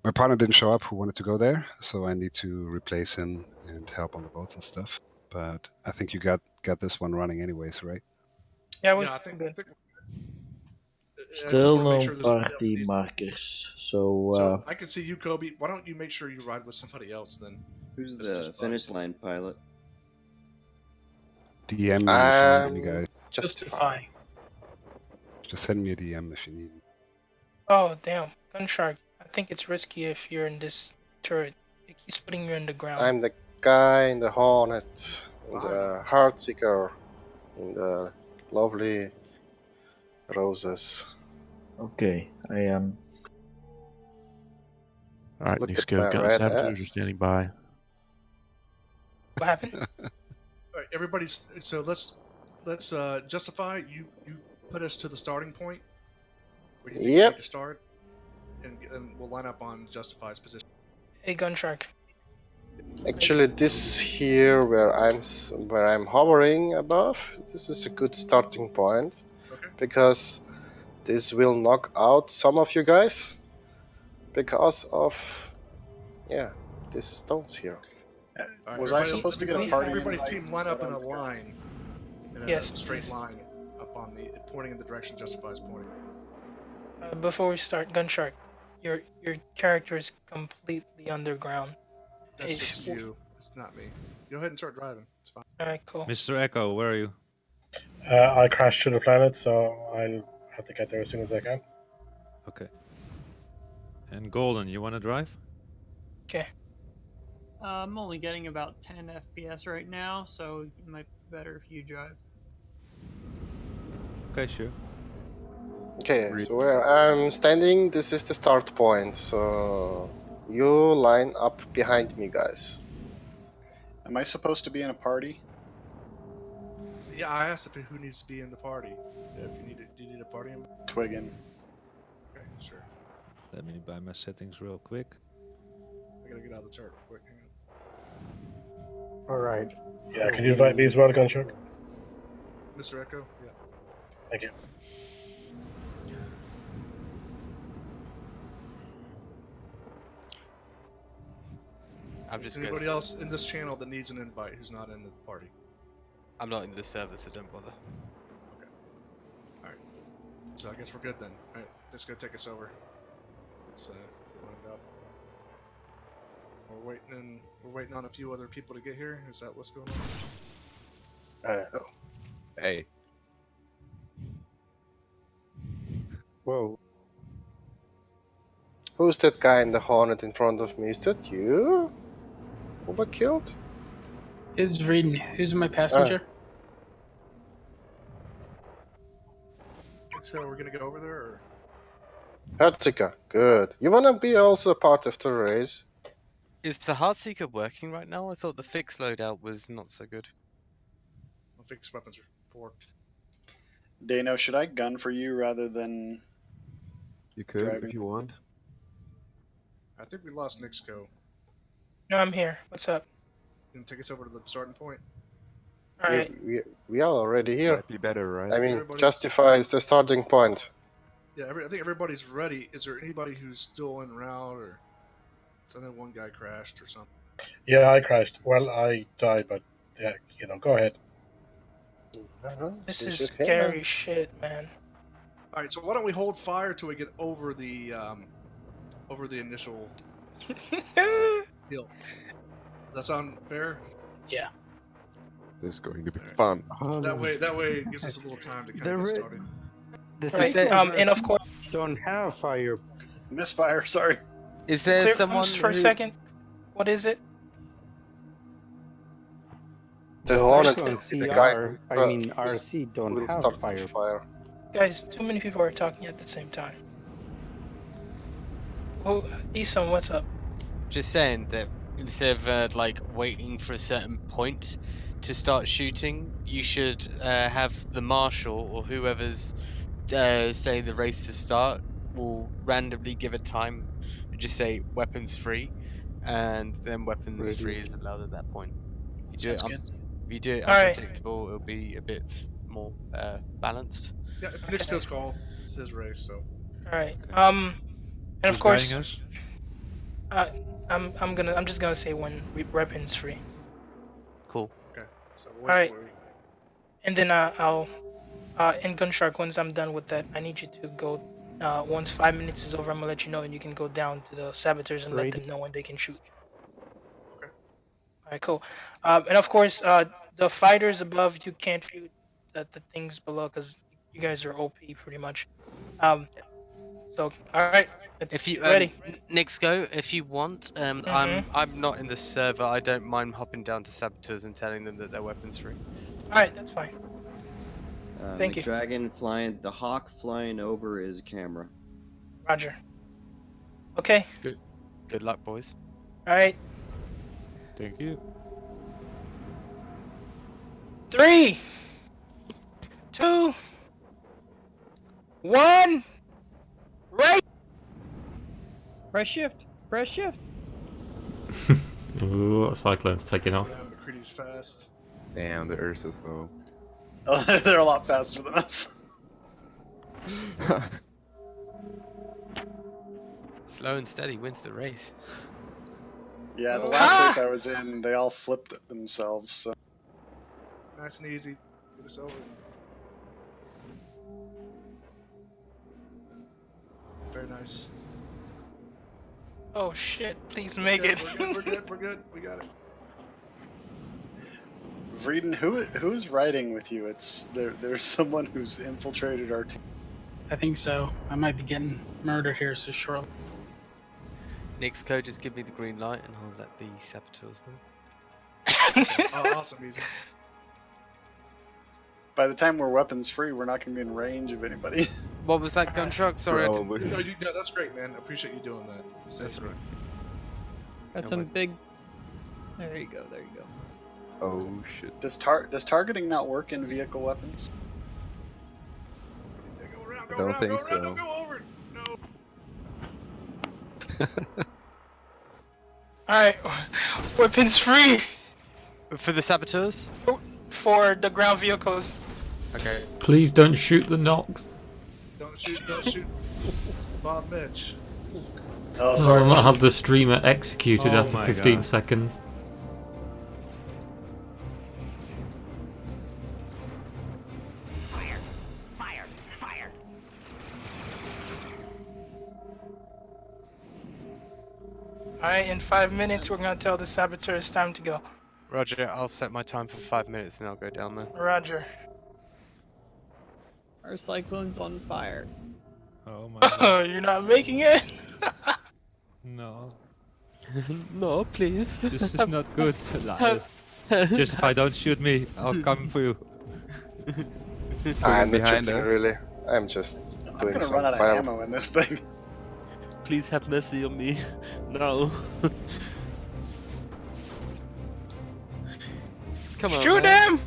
my partner didn't show up who wanted to go there, so I need to replace him and help on the boats and stuff. But I think you got this one running anyways, right? Yeah, we I think Still wanna make no sure there's nobody else party needs- markers, so So I can see you, Kobe. Why don't you make sure you ride with somebody else then? Who's That's the just finish line pilot? DM me if you need me, guys. Justify. Just send me a DM if you need me. Oh damn, Gunshark. I think it's risky if you're in this turret. It keeps putting you in the ground. I'm the guy in the Hornet, in the Heartseeker, in the lovely roses. okay, I am. Alright, Look next at go. my Got the red Sabertooth ass. just standing by. What happened? All right, everybody's. So let's justify. You put us to the starting point. Where you think we Yep. need to start, and we'll line up on Justify's position. Hey, Gunshark. Actually, this here where I'm hovering above, this is a good starting point, because this will knock out some of you guys because of these stones here. All right, Was I everybody- supposed to get a everybody- party Everybody's invite? team line up in a line, in a Yes, straight please. line, up on the pointing in the direction Justify's pointing. Before we start, Gunshark, your character is completely underground. That's If- just you. It's not me. Go ahead and start driving. It's fine. All right, cool. Mr. Echo, where are you? I crashed to the planet, so I'll have to get there as soon as I can. Okay. And Golden, you want to drive? Okay. I'm only getting about 10 FPS right now, so it might be better if you drive. Okay, sure. Okay, so where I'm standing, this is the start point. So you line up behind me, guys. Am I supposed to be in a party? Yeah, I asked if who needs to be in the party. If you need, do you need a party? Twiggin. Okay, sure. Let me buy my settings real quick. I gotta get out of the chart real quick. Hang on. All right. Yeah, can you invite me as well, Gunshot? Mr. Echo? Yeah. Thank you. I'm just Anybody gonna... else in this channel that needs an invite who's not in the party? I'm not in the server, so don't bother. Okay. Alright. So I guess we're good then. Alright, just go take us over. Let's get lined up. We're waiting on a few other people to get here. Is that what's going on? I don't know. Hey. Whoa. Who's that guy in the Hornet in front of me? Is that you? Overkilled? Who's reading? Who's my passenger? So we're gonna go over there, or? Heartseeker, good. You wanna be also a part of the race? Is the Heartseeker working right now? I thought the fixed loadout was not so good. Well, fixed weapons are forked. Dano, should I gun for you rather than You could driving? if you want. I think we lost Nixco. No, I'm here. What's up? You can take us over to the starting point. All right. We are already here. Might be better, right? I mean, Everybody's- justifies the starting point. Yeah, I think everybody's ready. Is there anybody who's still en route, or? So then one guy crashed or something. Yeah, I crashed. Well, I died, but yeah, go ahead. This is scary shit, man. All right, so why don't we hold fire till we get over the initial hill? Does that sound fair? Yeah. This is going to be fun. That way it gives us a little time to kind of get started. Right, and of course, don't have fire. Misfire, sorry. Is there clear someone for a who- second? What is it? The Hornet, Personal the guy, CR, I mean RC don't will have start fire. fire. Guys, too many people are talking at the same time. Oh, Isom, what's up? Just saying that instead of waiting for a certain point to start shooting, you should have the marshal or whoever's saying the race to start will randomly give a time, just say weapons free, and then weapons free is allowed at that point. If you do it Alright. unpredictable, it'll be a bit more balanced. Yeah, it's Nixco's call. It's his race, so. All right. And of Who's course, guiding us? I'm just gonna say when weapons free. Cool. Okay. So All right. And then I'll in Gunshark, once I'm done with that, I need you to go. Once 5 minutes is over, I'm gonna let you know, and you can go down to the saboteurs and let them know when they can shoot. Okay. All right, cool. And of course, the fighters above, you can't shoot the things below because you guys are OP pretty much. So all right, let's If you get ready. Nixco, if you want, I'm not in the server. I don't mind hopping down to saboteurs and telling them that their weapons free. All right, that's fine. Thank you. Dragon flying, the hawk flying over is camera. Roger. Okay. Good luck, boys. All right. Thank you. 3, 2, 1. Right. Press shift. Press shift. Ooh, Cyclone's taking off. Yeah, McCready's fast. Damn, the Ursa's though. Oh, they're a lot faster than us. Slow and steady wins the race. Yeah, the last race I was in, they all flipped themselves. So. Nice and easy. Get us over. Very nice. Oh shit! Please make it. We're good. We got it. Vreeden, who's riding with you? It's there's someone who's infiltrated our team. I think so. I might be getting murdered here so shortly. Nixco, just give me the green light and I'll let the saboteurs move. Oh, awesome, easy. By the time we're weapons free, we're not going to be in range of anybody. What was that gun truck? Sorry, I No, didn't... that's great, man. I appreciate you doing that. That's right. Got some big. There you go. There you go. Oh shit. Does targeting not work in vehicle weapons? I don't think so. Don't go over. No. All right, weapons free For the saboteurs? for the ground vehicles. Okay. Please don't shoot the Nox. Don't shoot. Bob Mitch. Oh, I sorry. will not have the streamer executed Oh after my 15 God. seconds. Alright, in 5 minutes we're gonna tell the saboteur it's time to go. Roger, I'll set my time for 5 minutes and I'll go down there. Roger. Our cyclone's on fire. Oh my Oh, god. you're not making it? No. No, please. This is not good. Just if I don't shoot me, I'll come for you. I'm not behind shooting us. really. I'm just I'm doing gonna some run out of fire. ammo in this thing. Please have mercy on me. No. Come on, Shoot man. him!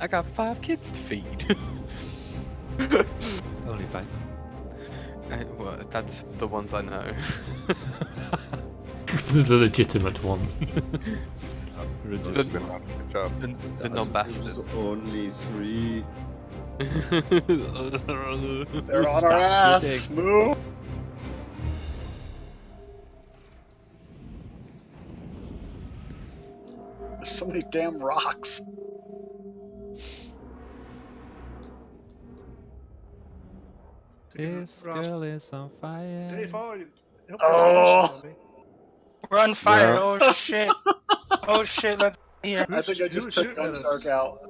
I got 5 kids to feed. Only 5. Well, that's the ones I know. The legitimate ones. Good job. The non-bastards. Only 3. They're on our ass. Move. There's so many damn rocks. This girl is on fire. Dave, Oh. We're on fire. Yeah. Oh shit. Oh shit, let's here. I think I just took Gunsark out.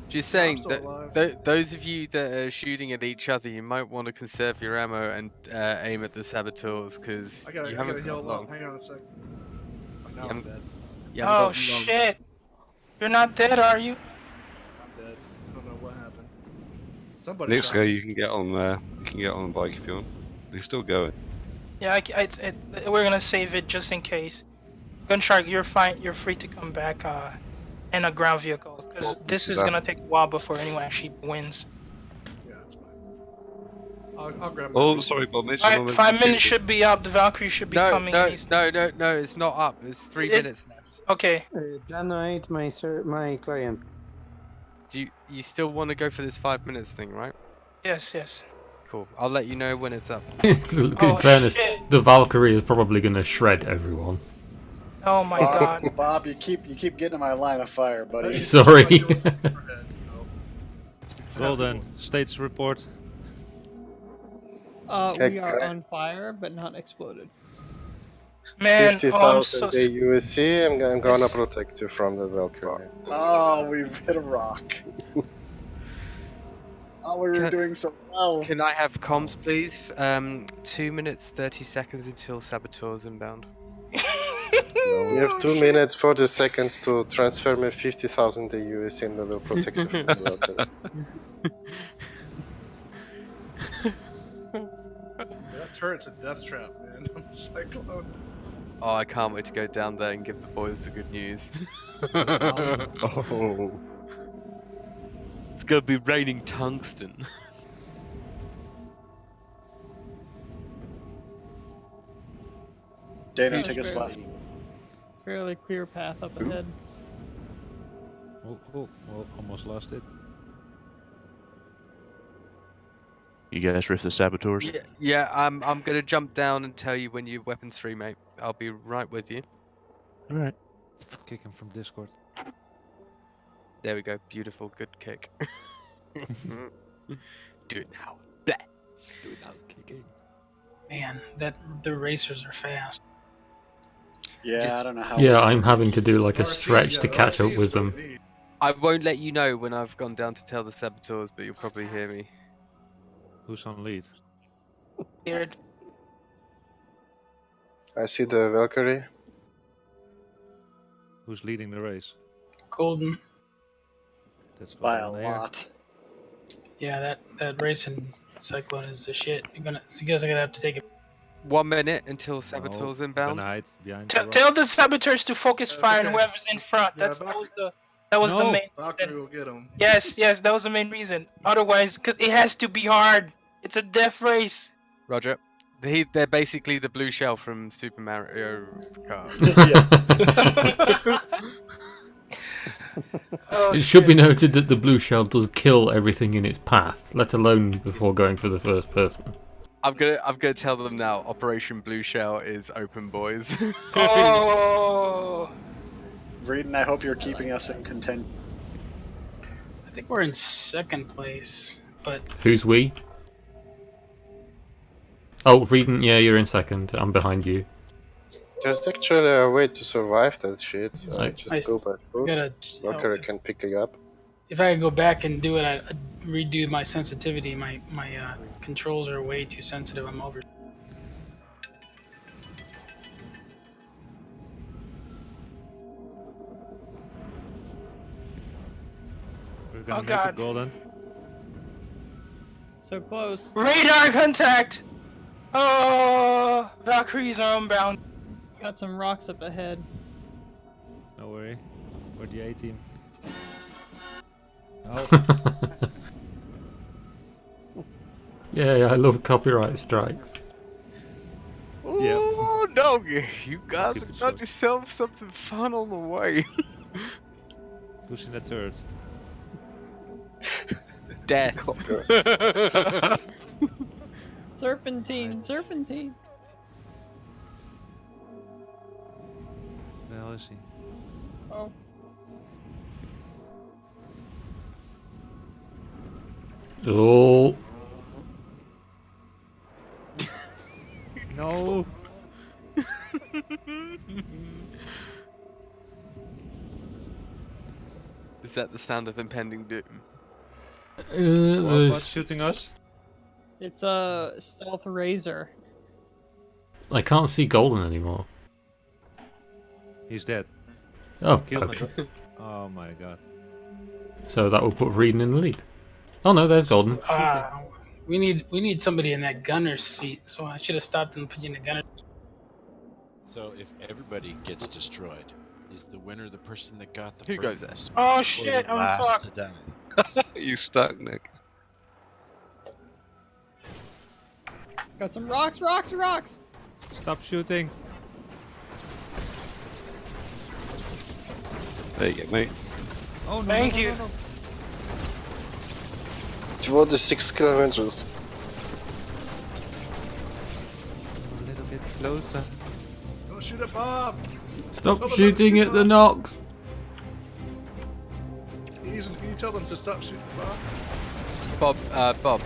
Just saying still that alive. those of you that are shooting at each other, you might want to conserve your ammo and aim at the saboteurs because I gotta you haven't heal got long. up. Hang on a sec. Oh, now You I'm haven't- dead. You haven't Oh got long. shit. You're not dead, are you? I'm dead. I don't know what happened. Somebody Next shot guy, me. you can get on there. You can get on the bike if you want. He's still going. Yeah, we're gonna save it just in case. Gunshark, you're fine. You're free to come back in a ground vehicle because this is gonna take a while before anyone actually wins. Yeah, that's fine. I'll grab my Oh, sorry, Bob Mitch. Alright, 5 minutes should be up. The Valkyrie should be No, coming. no, in. no, it's not up. There's 3 It- minutes left. Okay. Januate my client. Do you still want to go for this 5 minutes thing, right? Yes. Cool. I'll let you know when it's up. In Oh, fairness, shit. the Valkyrie is probably going to shred everyone. Oh my god. Bob, you keep getting in my line of fire, buddy. Sorry. Well then, status report. We are on fire, but not exploded. Man, 50,000 oh, I'm so AUC. I'm gonna protect you from the Valkyrie. Oh, we've hit a rock. Oh, we were Can- doing so well. Can I have comms, please? 2 minutes 30 seconds until saboteurs inbound. You have 2 minutes 40 seconds to transfer me 50,000 AUC and I will protect you from the Valkyrie. That turret's a death trap, man. On the Cyclone. Oh, I can't wait to go down there and give the boys the good news. Oh. It's gonna be raining tungsten. Dana, Huge take us fairly- left. Fairly clear path up ahead. Oh, almost lost it. You guys riff the saboteurs? Yeah, I'm gonna jump down and tell you when your weapon's free, mate. I'll be right with you. Alright. Kick him from Discord. There we go. Beautiful, good kick. Do it now. Blah. Do it now, kicking. Man, the racers are fast. Yeah, I don't know how. Yeah, I'm having to do like a stretch to catch up with them. I won't let you know when I've gone down to tell the saboteurs, but you'll probably hear me. Who's on lead? weird. I see the Valkyrie. Who's leading the race? Golden. That's what By I a wanna hear. lot. Yeah, that racing Cyclone is the shit. You guys are gonna have to take it. 1 minute until saboteurs No, inbound. gonna hide behind the Tell the saboteurs to focus fire on okay. whoever's in front. Yeah, That was the No. main. Valkyrie will get him. Yes, that was the main reason. Otherwise, because it has to be hard. It's a death race. Roger. They're basically the blue shell from Super Mario Kart. Oh, It should be noted that the blue shell does kill everything in its path, let alone before going for the first person. I'm gonna tell them now. Operation Blue Shell is open, boys. Oh. Vreeden, I hope you're keeping us in contention. I think we're in second place, but Who's we? Oh, Reeden, yeah, you're in second. I'm behind you. There's actually a way to survive that shit. Right. Just go by foot. gotta- Valkyrie can pick it up. if I could go back and do it, I'd redo my sensitivity. My controls are way too sensitive. I'm over. We're gonna Oh, make God. it golden. So close. Radar contact! Oh, Valkyries are unbound. Got some rocks up ahead. No worry. We're the A team. Oh. Yeah, I love copyright strikes. Oh no, you guys Keep it have got short. yourselves something fun on the way. Pushing the turret. Death. Serpentine, serpentine. Where the hell is he? Oh. Oh. No. Is that the sound of impending doom? What's shooting us? It's a stealth Razer. I can't see Golden anymore. He's dead. Oh, Kill okay. me. Oh my god. So that will put Reeden in the lead. Oh no, there's Golden. We need somebody in that gunner's seat. So I should have stopped and put you in the gunner. So if everybody gets destroyed, is the winner the person that got the Who goes there? first? Oh or shit, the I'm last fucked. to die? You stuck, Nick. Got some rocks, rocks, rocks. Stop shooting. There you go, mate. Oh no. Thank no, you. No, no. 26 kilometers. A little bit closer. Don't shoot at Bob! Stop Tell them not to shooting shoot at the Bob. Nox. Ethan, can you tell them to stop shooting Bob? Bob, Bob.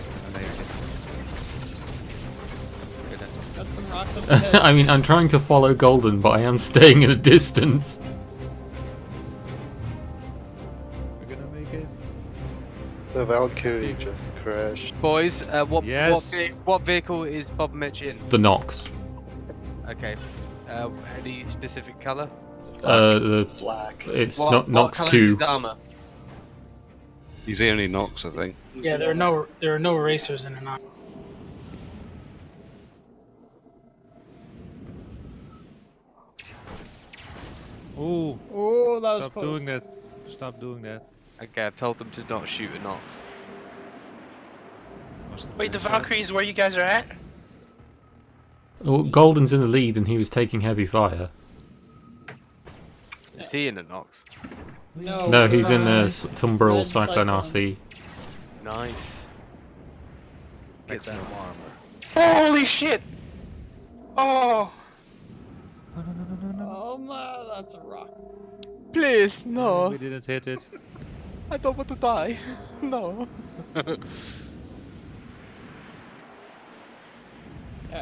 Got some rocks up ahead. I mean, I'm trying to follow Golden, but I am staying at a distance. We're gonna make it. The Valkyrie just crashed. Boys, Yes. what vehicle is Bob Mitch in? The Nox. Okay. Any specific color? Black. It's What- not what Nox colour's Q. his armor? He's the only Nox, I think. Yeah, there are no racers in the Nox. Ooh. Oh, that was Stop close. doing that. Stop doing that. Okay, I've told them to not shoot at Nox. Wait, the Valkyries where you guys are at? Well, Golden's in the lead, and he was taking heavy fire. Is he in a Nox? No, he's in the Tumbril Red Cyclone Cyclone. RC. Nice. Get some armor. Holy shit! Oh! Oh my, that's a rock. Please, no. We didn't hit it. I don't want to die. No.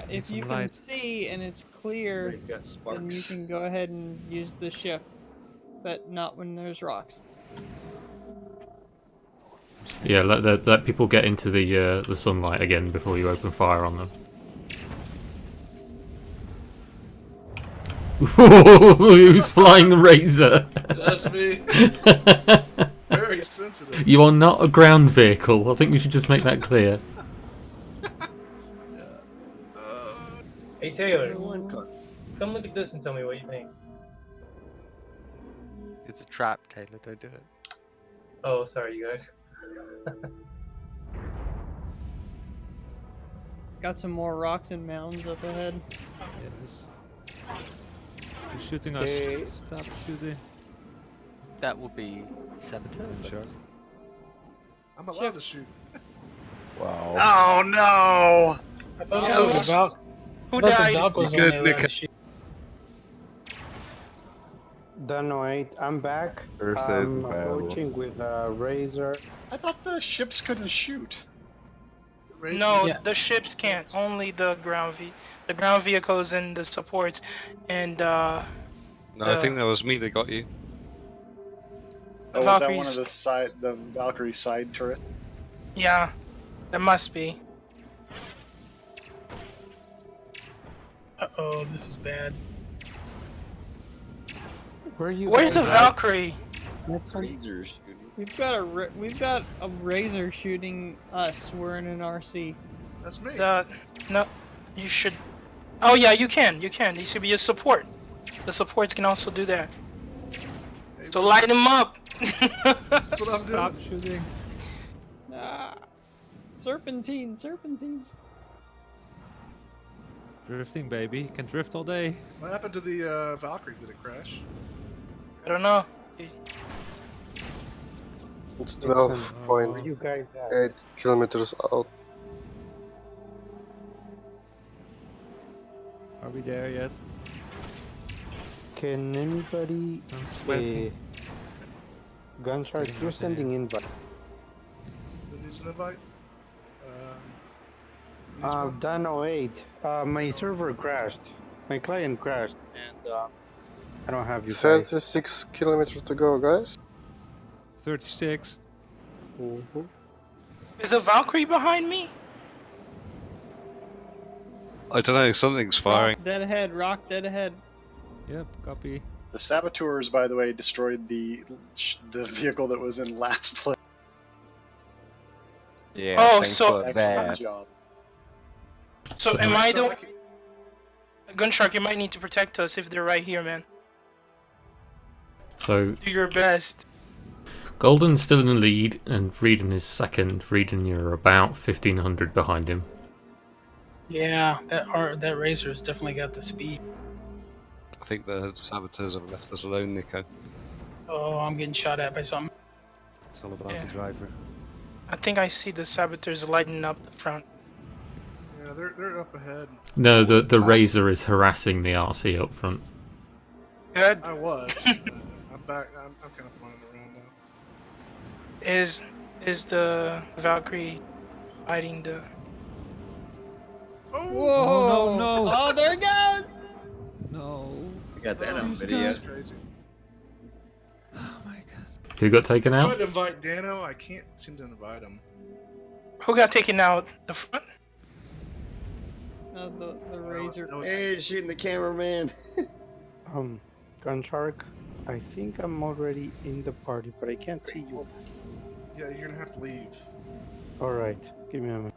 If some you can light. see and it's clear, Somebody's got then you sparks. can go ahead and use the shift, but not when there's rocks. Yeah, let people get into the sunlight again before you open fire on them. Who's flying the Razer? That's me. Very sensitive. You are not a ground vehicle. I think we should just make that clear. Hey Taylor, come look at this and tell me what you think. It's a trap, Taylor. Don't do it. Oh, sorry, you guys. Got some more rocks and mounds up ahead. Yes. He's shooting us. Hey. Stop shooting. That will be Sabertooth. Charlie. I'm allowed to shoot. Wow. Oh no! I thought Yes. the Valk. Who I thought the died? Valk was You good, only allowed Nick? to shoot. Dano8, I'm back. Thursdays I'm is battle. approaching with a Razer. I thought the ships couldn't shoot. No, Yeah. the ships can't. Only the ground vehicles and the supports, and No, I think that was me that got you. Oh, was that one Valkyries. of the Valkyrie side turret? yeah, that must be. Uh-oh, this is bad. Where are you Where's the guys? Valkyrie? Razer shooting. We've got a Razer shooting us. We're in an RC. That's me. No, you should. Oh yeah, you can. You can. You should be a support. The supports can also do that. So light him up. That's what I'm doing. Stop shooting. Ah, serpentines. Drifting, baby. Can drift all day. What happened to the Valkyrie? Did it crash? I don't know. It's Where you guys at? 12.8 kilometers out. Are we there yet? Can anybody? I'm sweating. Gunshark, getting you're hot in sending here. invite. Who needs an invite? Needs one? Dano8, my server crashed. My client crashed, and I don't have you guys. 36 kilometers to go, guys. 36. Is a Valkyrie behind me? I don't know, something's firing. Rock dead ahead. Rock dead ahead. Yep, copy. The saboteurs, by the way, destroyed the vehicle that was in last place. Yeah. Oh, thanks so- for Excellent that. job. So am I the Like, Gunshark? You might need to protect us if they're right here, man. So Do your best. Golden's still in the lead, and Reedon is second. Reedon, you're about 1500 behind him. Yeah, that Razor's definitely got the speed. I think the saboteurs have left us alone, Nico. Oh, I'm getting shot at by something. It's all about Yeah. the driver. I think I see the saboteurs lighting up the front. yeah, they're up ahead. No, the Razor is harassing the RC up front. Good. I was. I'm back. I'm kind of flying around now. Is the Valkyrie fighting the? Whoa! no, no. Oh, there it goes. No. I got that on These video. guys crazy. Oh my god. Who got taken I out? tried to invite Dano. I can't seem to invite him. Who got taken out? The front? The Razer. That was Hey, shooting the cameraman. Gunshark, I think I'm already in the party, but I can't see you. Yeah, you're gonna have to leave. Alright, give me a minute.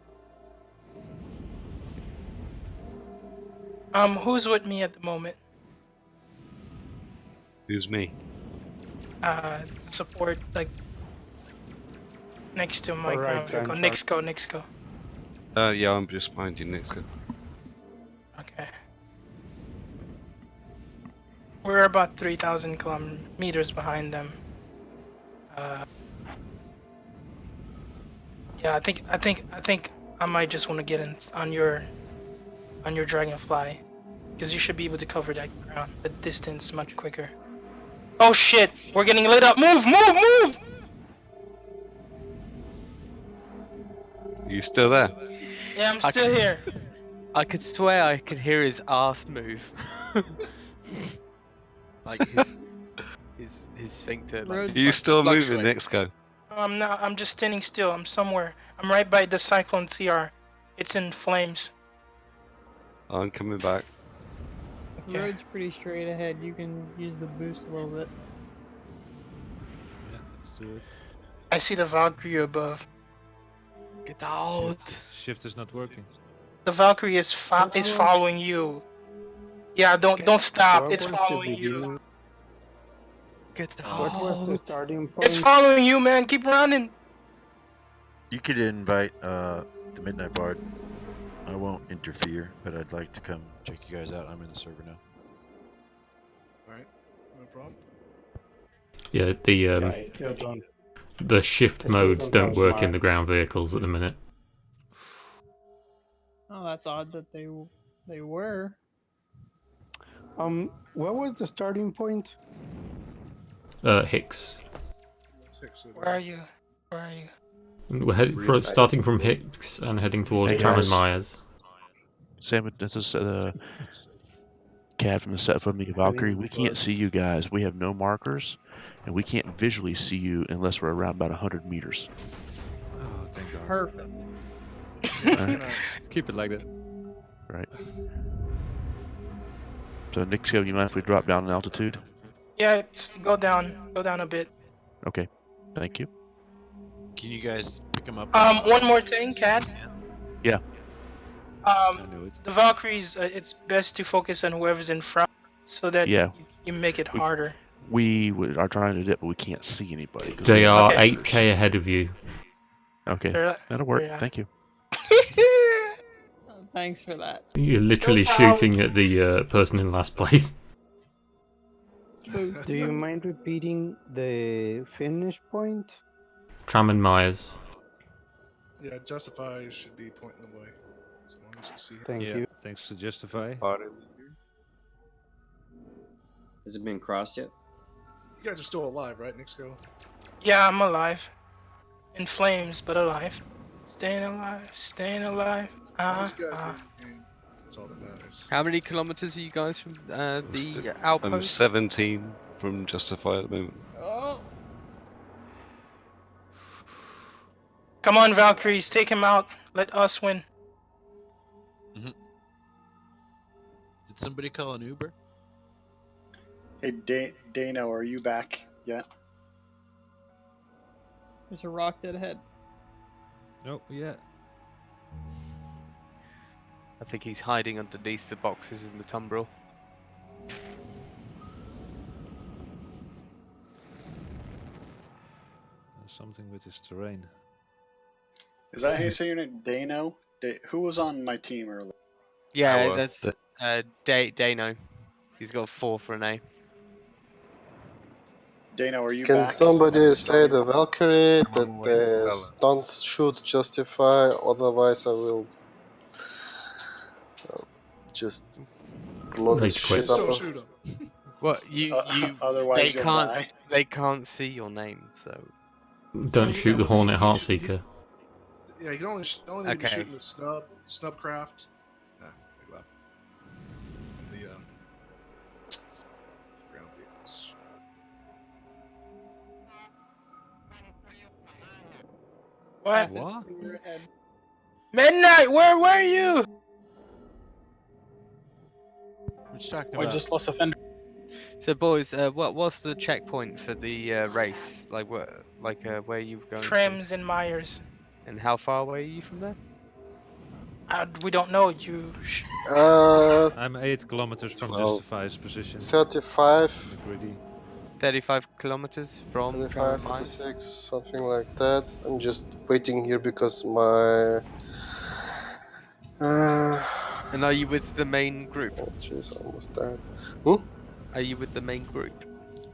Who's with me at the moment? Who's me? Support like next to my Alright, ground vehicle. Gunshark. Next go. Yeah, I'm just behind you, Nico. Okay. We're about 3,000 kilometers behind them. Yeah, I think I might just want to get in on your Dragonfly, because you should be able to cover that ground, the distance much quicker. Oh shit! We're getting lit up. Move! You still there? Yeah, I'm still here. I could swear I could hear his ass move. Like his sphincter. Like, Are you still moving, fluctuate. Nexco? I'm not. I'm just standing still. I'm somewhere. I'm right by the Cyclone CR. It's in flames. I'm coming back. The road's pretty straight ahead. You can use the boost a little bit. Yeah, let's do it. I see the Valkyrie above. Get out! Shift is not working. The Valkyrie is following you. Yeah, don't stop. What It's was the following you. beginning? Get What was the out! starting point? It's following you, man. Keep running. You could invite the Midnight Bard. I won't interfere, but I'd like to come check you guys out. I'm in the server now. Alright, no problem. Yeah, I killed one. the shift I killed modes one don't that was work in smart. the ground vehicles at the minute. Oh, that's odd that they were. What was the starting point? Hicks. Where are you? Where are you? We're starting from Hicks and heading towards Hey, Tram and guys. Myers. Sam, this is Cad from the set from the Valkyrie. We can't see you guys. We have no markers, and we can't visually see you unless we're around about 100 meters. Oh, thank God. Perfect. Keep it like that. Right. So, Nixio, you mind if we drop down in altitude? Yeah, go down a bit. Okay. Thank you. Can you guys pick them up? One more thing, Cat. Yeah. The Valkyries, it's best to focus on whoever's in front, so that Yeah. you make it harder. We are trying to do it, but we can't see anybody. 'cause They we have are markers. 8k ahead of you. Okay. They're- That'll work. yeah. Thank you. Oh, thanks for that. You're literally shooting at the person in last place. Do you mind repeating the finish point? Tram and Myers. Yeah, Justify should be pointing the way. As long as you see him. Thank Yeah, you. thanks to Justify. Has it been crossed yet? You guys are still alive, right, Nixco? Yeah, I'm alive. In flames, but alive. Staying alive, staying alive. As you guys get in, that's all that matters. How many kilometers are you guys from the I'm outpost? 17 from Justify at the moment. Oh. Come on, Valkyries, take him out. Let us win. Did somebody call an Uber? Hey, Dano, are you back yet? There's a rock dead ahead. Nope, yeah. I think he's hiding underneath the boxes in the Tumbril. Something with his terrain. Is that how you say your name? Dano? Who was on my team earlier? Yeah, that's Dano. He's got 4 for an A. Dano, are you Can back? somebody say the Valkyrie that they don't shoot Justify, otherwise I will just blow this Rage quit. shit up. Don't shoot him. What you Otherwise they you'll can't die. they can't see your name, so Don't shoot the Hornet Heartseeker. Yeah, you can only need to be Okay. shooting the snubcraft. Nah, they left. The ground vehicles. What? What? Midnight, where were you? What you talking I about? just lost a fender. So boys, what's the checkpoint for the race? Like where are you going? Trams and Myers. And how far away are you from there? We don't know. You. I'm 8 kilometers from 12. Justify's position. 35, Gritty. 35 kilometers from 35, Myers. 36, something like that. I'm just waiting here because my... And are you with the main group? Oh jeez, almost died. Are you with the main group?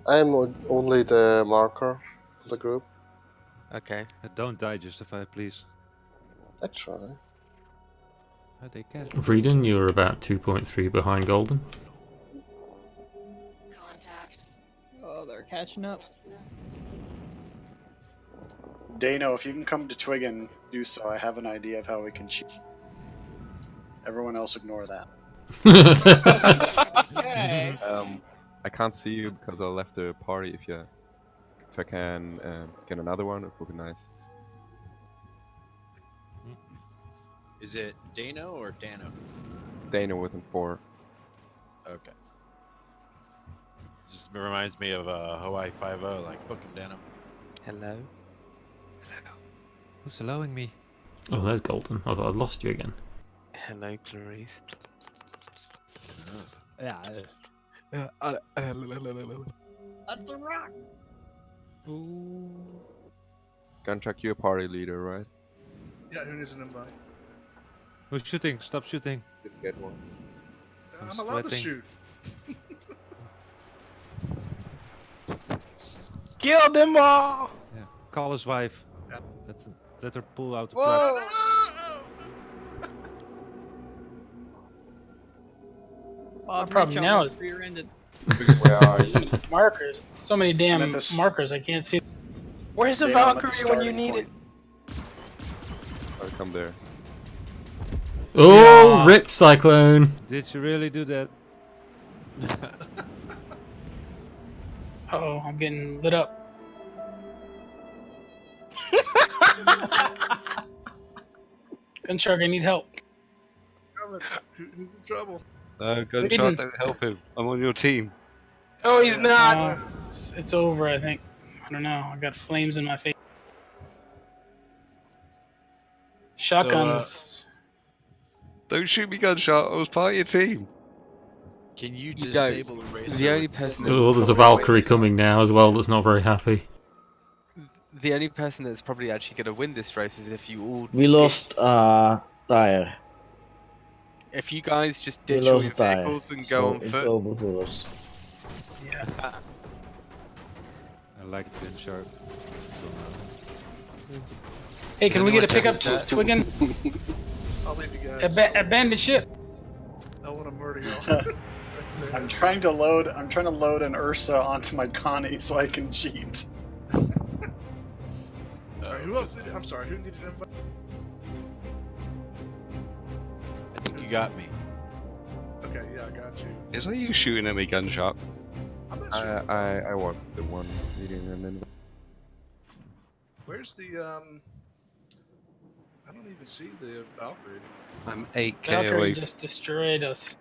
I'm only the marker of the group. Okay. Don't die, Justify, please. I try. Oh, they can. Vreeden, you're about 2.3 behind Golden. Oh, they're catching up. Dano, if you can come to Twig and do so, I have an idea of how we can cheat. Everyone else ignore that. Okay. I can't see you because I left the party. If I can get another one, it would be nice. Is it Dano or Dano? Dano within 4. Okay. Just reminds me of Hawaii 5-0, like book him, Dano. Hello. Who's allowing me? Oh, there's Golden. I thought I'd lost you again. Hello, Clarice. Yeah. That's a rock. Gunchuck, you're party leader, right? Yeah, who needs an invite? Who's shooting? Stop shooting. Didn't get one. I'm allowed to sweating. shoot. Kill them all! Yeah. Call his wife. Yep. Let her pull out the Whoa! plug. Bob My problem Mitch now almost is- rear-ended. Where are you? Markers. So many damn I'm at this- markers. I can't see. Where's the Dana, I'm at the Valkyrie when you starting need point. I'll come there. Oh, rip Cyclone. Did you really do that? Uh-oh, I'm getting lit up. Gunshark, I need help. Who's in trouble? Gunshot, don't help him. I'm on your team. No, he's not. It's over, I think. I don't know. I got flames in my face. Shotguns. Don't shoot me, Gunshot. I was part of your team. Can you You disable don't. the Razer? The only person that Oh, there's a Valkyrie coming now as well that's not very happy. The only person that's probably actually going to win this race is if you all. We lost a tire. If you guys just We ditch all lost your a tire. vehicles and So go on it's foot. over for us. Yeah. I like the Gunshot. Hey, can we get a pickup to Twiggin? I'll leave you guys. Abandoned ship. I want to murder y'all. I'm trying to load an Ursa onto my Connie so I can cheat. Alright, who else I'm sorry, who needed an invite? I think you got me. Okay, yeah, I got you. Is that you shooting at me, Gunshot? I'm not sure. I was the one needing an invite. Where's the I don't even see the Valkyrie anymore. I'm 8k Valkyrie away. just destroyed us.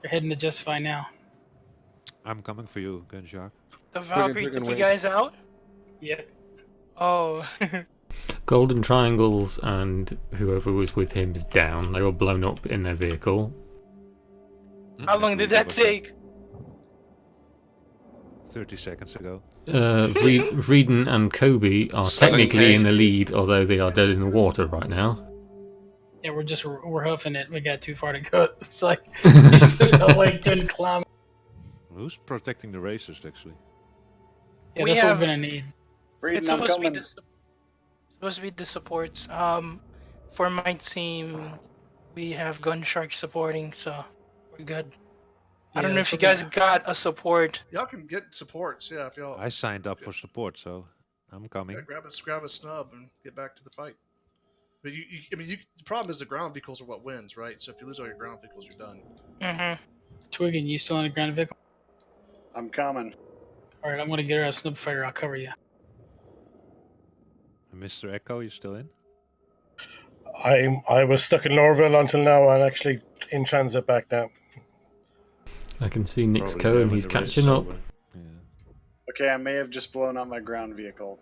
They're heading to Just Fine now. I'm coming for you, Gunshot. The Valkyrie Friggin' took you wait. guys out? Yep. Oh. Golden Triangles and whoever was with him is down. They were blown up in their vehicle. How long did that take? 30 seconds ago. Vreeden and Kobe are 7K. technically in the lead, although they are dead in the water right now. Yeah, we're hoofing it. We got too far to go. It's like like 10 kilometers. Who's protecting the racers, actually? Yeah, We that's what have- we're gonna need. It's I'm supposed to be coming. supposed to be the supports. For my team, we have Gunshark supporting, so we're good. I don't Yeah, know if you guys got a support. Y'all can get supports, yeah, if y'all I signed up for support, so I'm coming. yeah, grab a snub and get back to the fight. But the problem is the ground vehicles are what wins, right? So if you lose all your ground vehicles, you're done. Mm-hmm. Twiggin, you still on the ground vehicle? I'm coming. Alright, I'm gonna get her a snub fighter. I'll cover you. Mr. Echo, you still in? I was stuck in Norville until now. I'm actually in transit back now. I can see Nick's Probably Cohen, there when he's the race catching is up. over. Yeah. Okay, I may have just blown up my ground vehicle.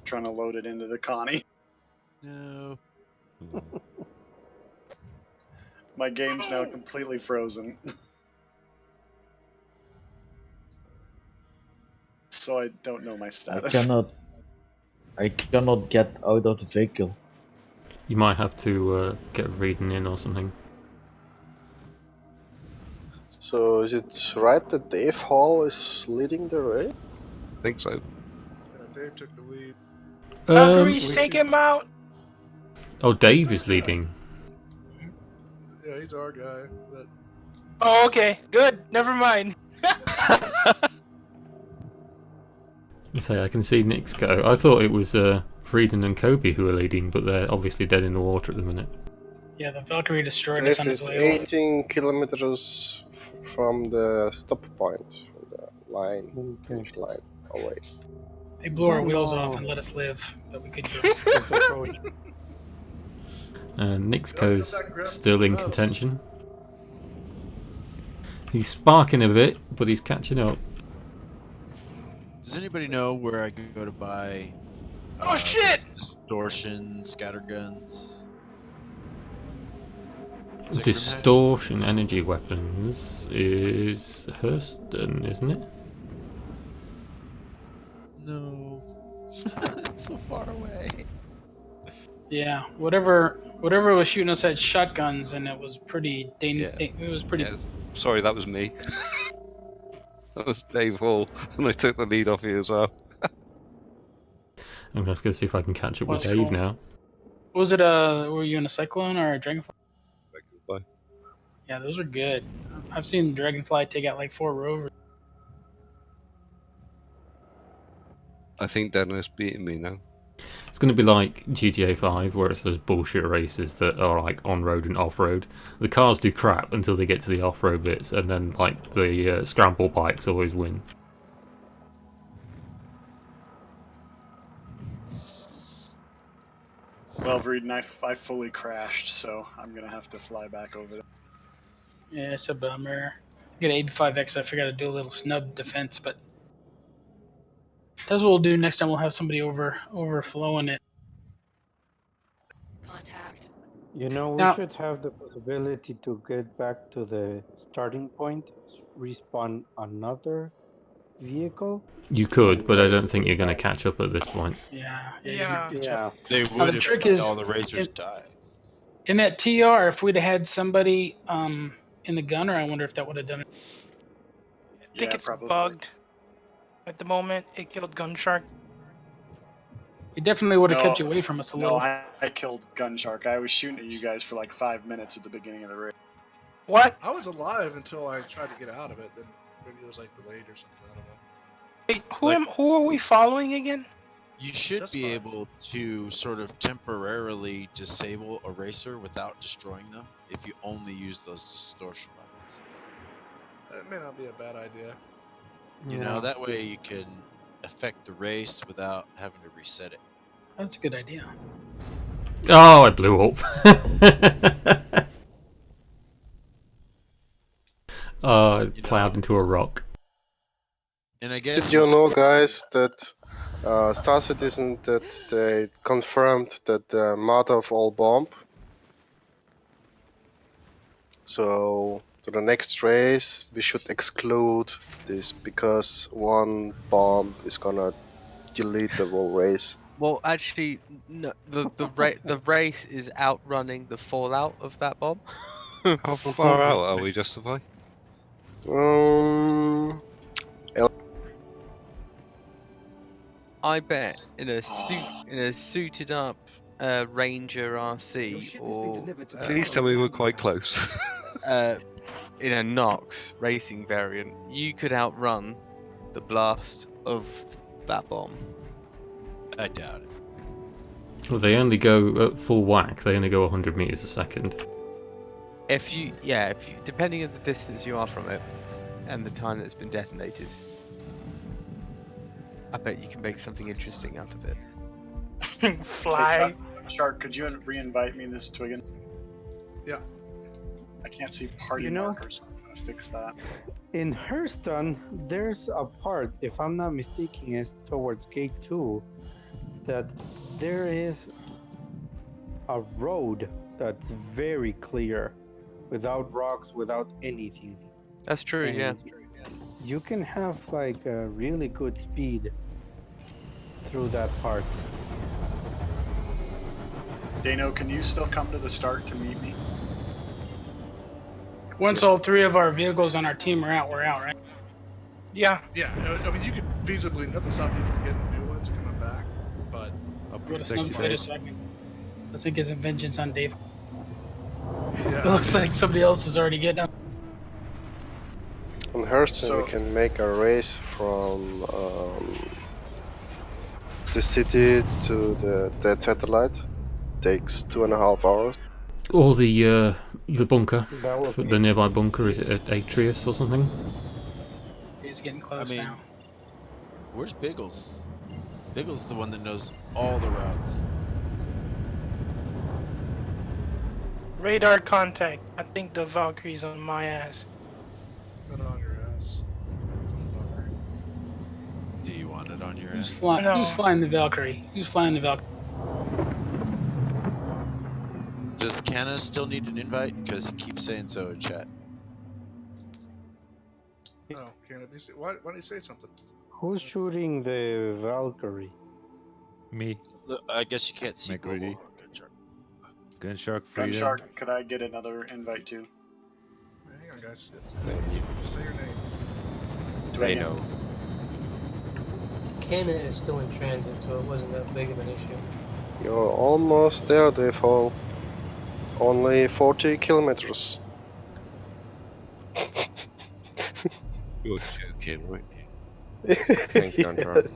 Trying to load it into the Connie. No. My game's now completely frozen. So I don't know my I status. cannot get out of the vehicle. You might have to get Vreeden in or something. So is it right that Dave Hall is leading the race? I think so. Yeah, Dave took the lead. Valkyries, take him out! Oh, Dave is leading. Yeah, he's our guy. But Oh, okay. Good. Never mind. Say, I can see Nick's go. I thought it was Vreeden and Kobe who were leading, but they're obviously dead in the water at the minute. Yeah, the Valkyrie destroyed us Dave on his is way. 18 kilometers from the stop point, from the line, finish line away. They blew our Oh, wheels no. off and let us live, but we could go. Nick's Come go's back and grab still in gloves. contention. He's sparking a bit, but he's catching up. Does anybody know where I can go to buy Oh shit! distortion scatterguns? Distortion energy weapons is Hurston, isn't it? No. It's so far away. Yeah, whatever was shooting us had shotguns, and it was pretty it was pretty. Yeah, sorry, that was me. That was Dave Hall, and I took the lead off you as well. I'm just gonna see if I can catch up with That's Dave cool. now. Was it were you in a Cyclone or a Dragonfly? Dragonfly. Yeah, those are good. I've seen Dragonfly take out like 4 rovers. I think Dennis beating me now. It's going to be like GTA 5, where it's those bullshit races that are like on-road and off-road. The cars do crap until they get to the off-road bits, and then like the scramble bikes always win. Well, Reed and I fully crashed, so I'm gonna have to fly back over there. Yeah, it's a bummer. I get an 85X, I figured I'd do a little snub defense, but that's what we'll do next time. We'll have somebody overflowing it. You know, we Now- should have the possibility to get back to the starting point, respawn another vehicle. You could, but I don't think you're going to catch up at this point. Yeah. Yeah. They Now, would the if trick is all the Razors die. in that TR, if we'd have had somebody in the gunner, I wonder if that would have done it. I think it's bugged. At the moment, it killed Gunshark. It definitely would have No, kept you away from us a No, little. I killed Gunshark. I was shooting at you guys for like 5 minutes at the beginning of the race. What? I was alive until I tried to get out of it. Then maybe it was like delayed or something. I don't know. Wait, who are we following again? You should be able to sort of temporarily disable a racer without destroying them if you only use those distortion weapons. That may not be a bad idea. You know, that way you can affect the race without having to reset it. That's a good idea. Oh, I blew up. I plowed into a rock. And I guess Did you know, guys, that Star Citizen, that they confirmed that the mother of all bomb? So, to the next race, we should exclude this because one bomb is gonna delete the whole race. Well, actually, no. The race is outrunning the fallout of that bomb. How far out are we, Justify? I bet in a suited up Ranger RC or Please tell me we're quite close. in a Nox racing variant, you could outrun the blast of that bomb. I doubt it. Well, they only go at full whack. They only go 100 meters a second. If you depending on the distance you are from it and the time that it's been detonated, I bet you can make something interesting out of it. Fly. Shark, could you re-invite me in this Twiggin? Yeah. I can't see party markers. I'm gonna fix that. In Hurston, there's a part, if I'm not mistaken, is towards Gate 2, that there is a road that's very clear, without rocks, without anything. That's true, And yeah. You can have like a really good speed through that part. Dano, can you still come to the start to meet me? Once all 3 of our vehicles on our team are out, we're out, right? Yeah. Yeah, I mean, you could feasibly, nothing stop you from getting new ones coming back, but Wait a second. Let's think it's a vengeance on Dave. Yeah. It looks like somebody else is already getting up. On Hurston, we can make a race from the city to the dead satellite. Takes 2.5 hours. Or the bunker. That would The nearby bunker, is it at Atreus or something? It's getting close now. Where's Biggles? Biggles is the one that knows all the routes. Radar contact. I think the Valkyrie's on my ass. Is that on your ass? Do you want it on your Who's ass? Who's flying the Valkyrie? Who's flying the Valkyrie? Does Canna still need an invite? Because he keeps saying so in chat. No, can't it be? Why don't you say something? Who's shooting the Valkyrie? Me. Look, I guess you can't see Make ready. Gunshark freedom. Gunshark, could I get another invite too? Hang on, guys. Just say your name. Dano. cannon is still in transit, so it wasn't that big of an issue. You're almost there, Default. Only 40 kilometers. You're joking, right? Thanks, Gunter.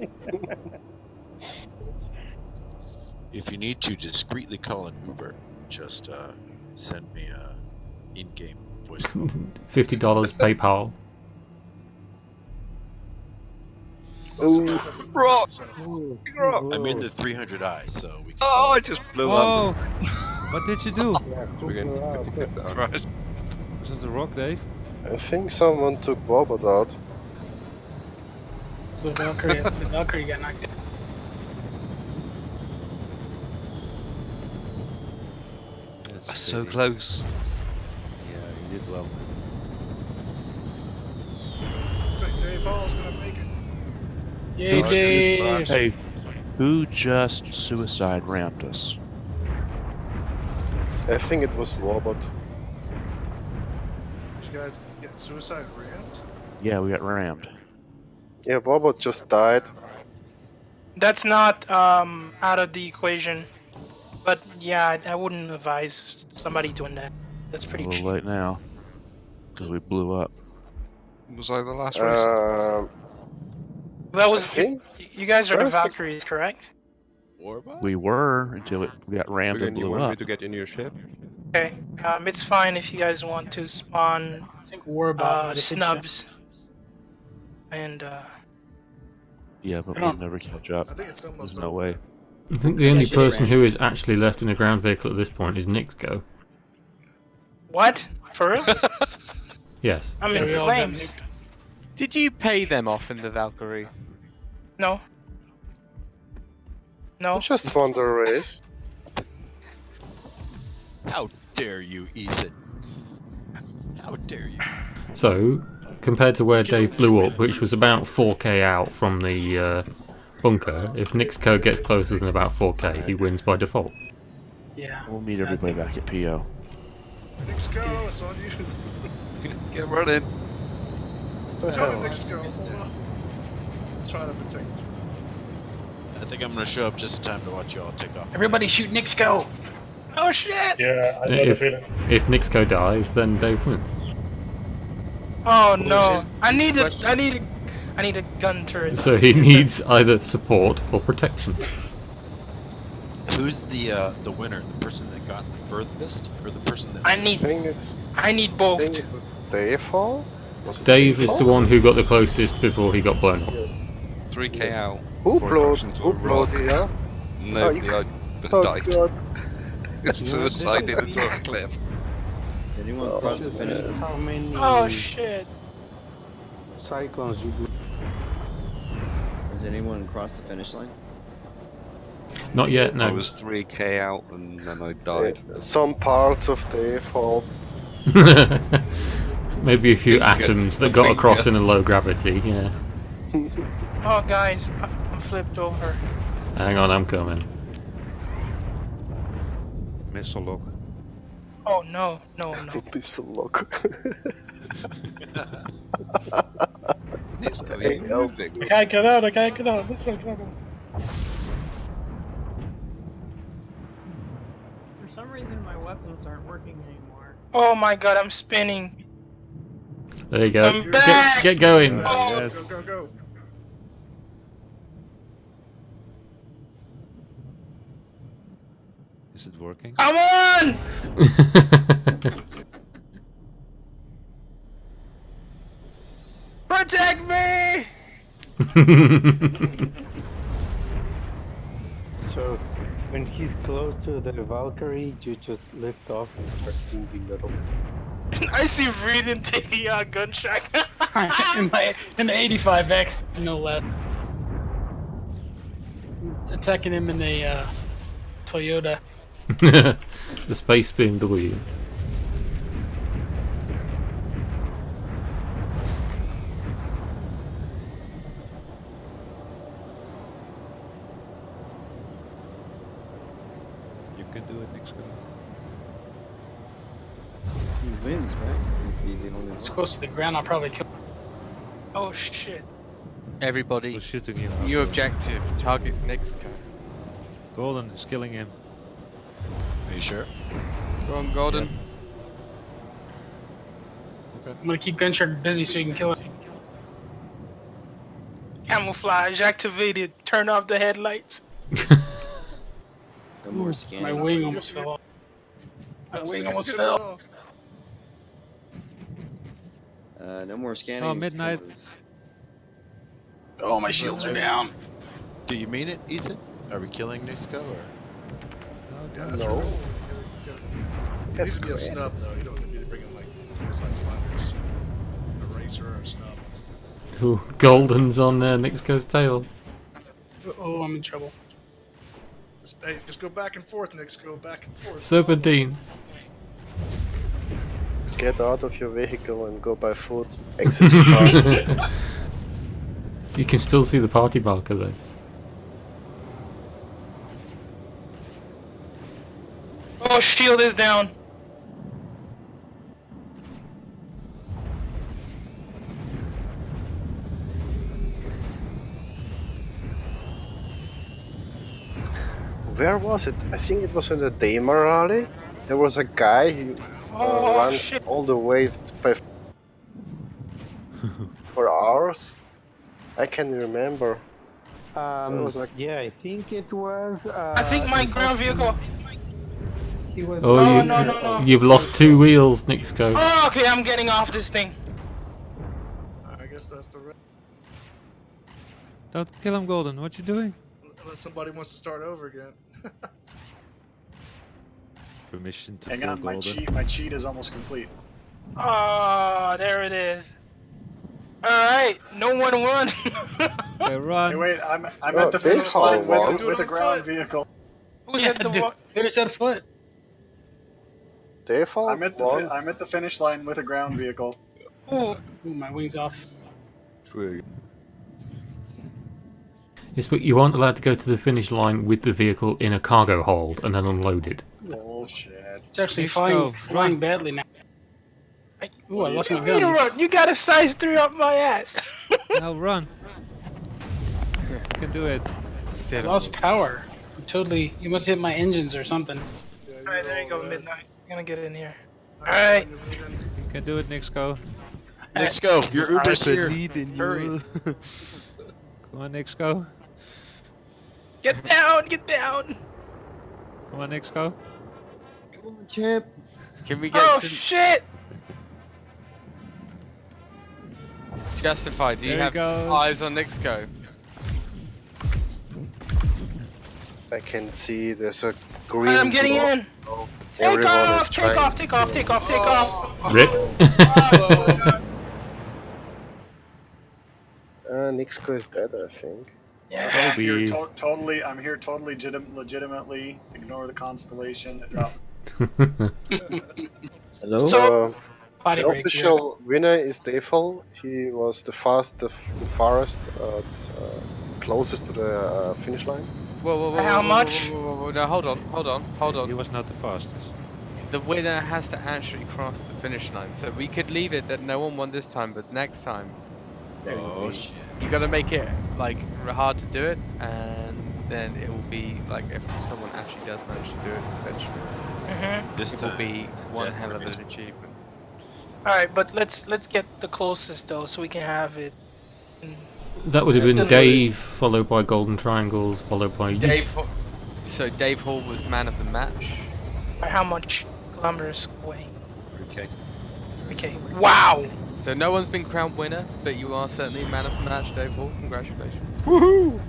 If you need to discreetly call an Uber, just send me a in-game voice call. $50 PayPal. Ooh. Rock! I'm in the 300i, so we can. Oh, I just blew Whoa! up. What did you do? We're getting 50 kids out. Was that the rock, Dave? I think someone took Robert out. So the Valkyrie got knocked out. That's so close. Yeah, you did well. Looks like Dave Hall's gonna make it. Yay, Dave! Hey, who just suicide rammed us? I think it was Robert. Did you guys get suicide rammed? Yeah, we got rammed. Yeah, Robert just died. That's not out of the equation. But yeah, I wouldn't advise somebody doing that. That's A pretty little cheap. late now, because we blew up. Was I the last race? That was I think you guys are the first- Valkyries, correct? We were until we got rammed and You blew want me up. to get in your ship? Okay. It's fine if you guys want to spawn I think Warbot snubs. And Yeah, but I we'll don't- never catch up. I think it's almost There's no over. way. I think the only Yeah, person right. who is actually left in a ground vehicle at this point is Nixco. what? For real? Yes. I'm in we all got flames. nuked. Did you pay them off in the Valkyrie? No. No. Just won the race. How dare you, Ethan? How dare you? So, compared to where Dave blew up, which was about 4k out from the bunker, if Nixco gets closer than about 4k, he wins by default. Yeah. We'll meet everybody back at PO. Let's go, it's on you. Get running. Let's go. Hold on. Trying to protect you. I think I'm gonna show up just in time to watch y'all take off. Everybody shoot Nixco! Oh shit! Yeah, I know the If, feeling. if Nixco dies, then Dave wins. Oh no! I need a gun turret. So he needs either support or protection. Who's the winner? The person that got the furthest, or the person that? I I need think it's. both. I think it was Dave Hall. Was it Dave is the Hall? one who got the closest before he got blown up. Yes. 3k out. Who before it blowed? crashed into Who a blowed rock. here? Nobody, I Oh died. god. Suicided into a cliff. Anyone cross the finish line? How many Oh shit! cyclones you do? Has anyone crossed the finish line? Not yet, I no. was 3k out and then I died. Some parts of Dave Hall. Maybe a few Finger. atoms that A got finger. across in a low gravity, yeah. Oh guys, I'm flipped over. Hang on, I'm coming. Missile log. Oh no, no, no. Missile lock. Nixco, Hey, you're help. moving. I can't get out, I can't get out. Listen, come on. For some reason, my weapons aren't working anymore. Oh my god, I'm spinning. There you go. I'm back! Get going. Oh, Yes. Go, go, go. Is it working? I'm on! Protect me! So when he's close to the Valkyrie, you just lift off and start moving little. I see Reedon taking a gunshot. in the 85X, no less. Attacking him in a Toyota. The space BMW. You can do it, Nixco. He wins, right? He don't It's close to the ground, I'll probably kill him. Oh shit. Everybody, Who's shooting him? new objective, target Nick's car. Golden is killing him. Are you sure? Go on, Golden. I'm gonna keep Gunshark busy so you can kill it. Camouflage activated. Turn off the headlights. No more scanning. My wing almost fell off. My wing almost fell. No more scanning. Oh, it's midnight. coming. Oh, my shields are down. Do you mean it, Ethan? Are we killing Nixco or? No. It needs to be a snub though. You don't need to bring in like full-size spiders. A Razer or a snub. Ooh, Golden's on Nixco's tail. Oh, I'm in trouble. Just go back and forth, Nix. Go back and forth. Serpentine. Get out of your vehicle and go by foot. Exit the car. You can still see the party marker though. Oh, shield is down. Where was it? I think it was in the Daimler rally. There was a guy who ran all the way by for hours. I can't remember. So it was like, yeah, I think it was. I think my ground vehicle. He was. Oh, no. You've lost 2 wheels, Nixco. Oh, okay, I'm getting off this thing. I guess that's the. Don't kill him, Golden. What you doing? Unless somebody wants to start over again. Permission to Hang kill on, Golden. my cheat is almost complete. Oh, there it is. All right, no one won. Hey, run. Hey, wait, I'm at the finish line with a ground vehicle. Who's at the one? Finish that foot. I'm at the finish line with a ground vehicle. Ooh, my wing's off. Yes, but you aren't allowed to go to the finish line with the vehicle in a cargo hold and then unload it. Bullshit. It's actually Nixco, flying badly now. Ooh, I lost my You gun. run. You got a size 3 up my ass. Now run. You can do it. I lost power. You must hit my engines or something. Alright, there you go, midnight. I'm gonna get in here. Alright. You can do it, Nixco. Nixco, your Uber's here. Hurry. Come on, Nixco. Get down, get down. Come on, Nixco. Come on, champ. Can we get Oh, some... shit. Justify, do you There he have goes. eyes on Nixco? I can see there's a green. Alright, I'm getting block. in. Take Everyone off, is take trying. off, take off, take off, take off. Rip. Nixco is dead, I think. Yeah. I'm here totally legitimately. Ignore the constellation. Drop. Hello? So- The official winner is Defol. He was the farthest, closest to the finish line. Whoa, How much? Whoa, no, hold on. He was not the fastest. The winner has to actually cross the finish line. So we could leave it that no one won this time, but next time, Oh shit. you gotta make it like hard to do it, and then it will be like if someone actually does manage to do it eventually, This it will time, be one yeah, hell of there is- an achievement. Alright, but let's get the closest though, so we can have it. That would have been Dave, followed by Golden Triangles, followed by you. So Dave Hall was man of the match. How much kilometers away? Okay. Okay. Wow. So no one's been crowned winner, but you are certainly man of the match, Dave Hall. Congratulations. Woohoo!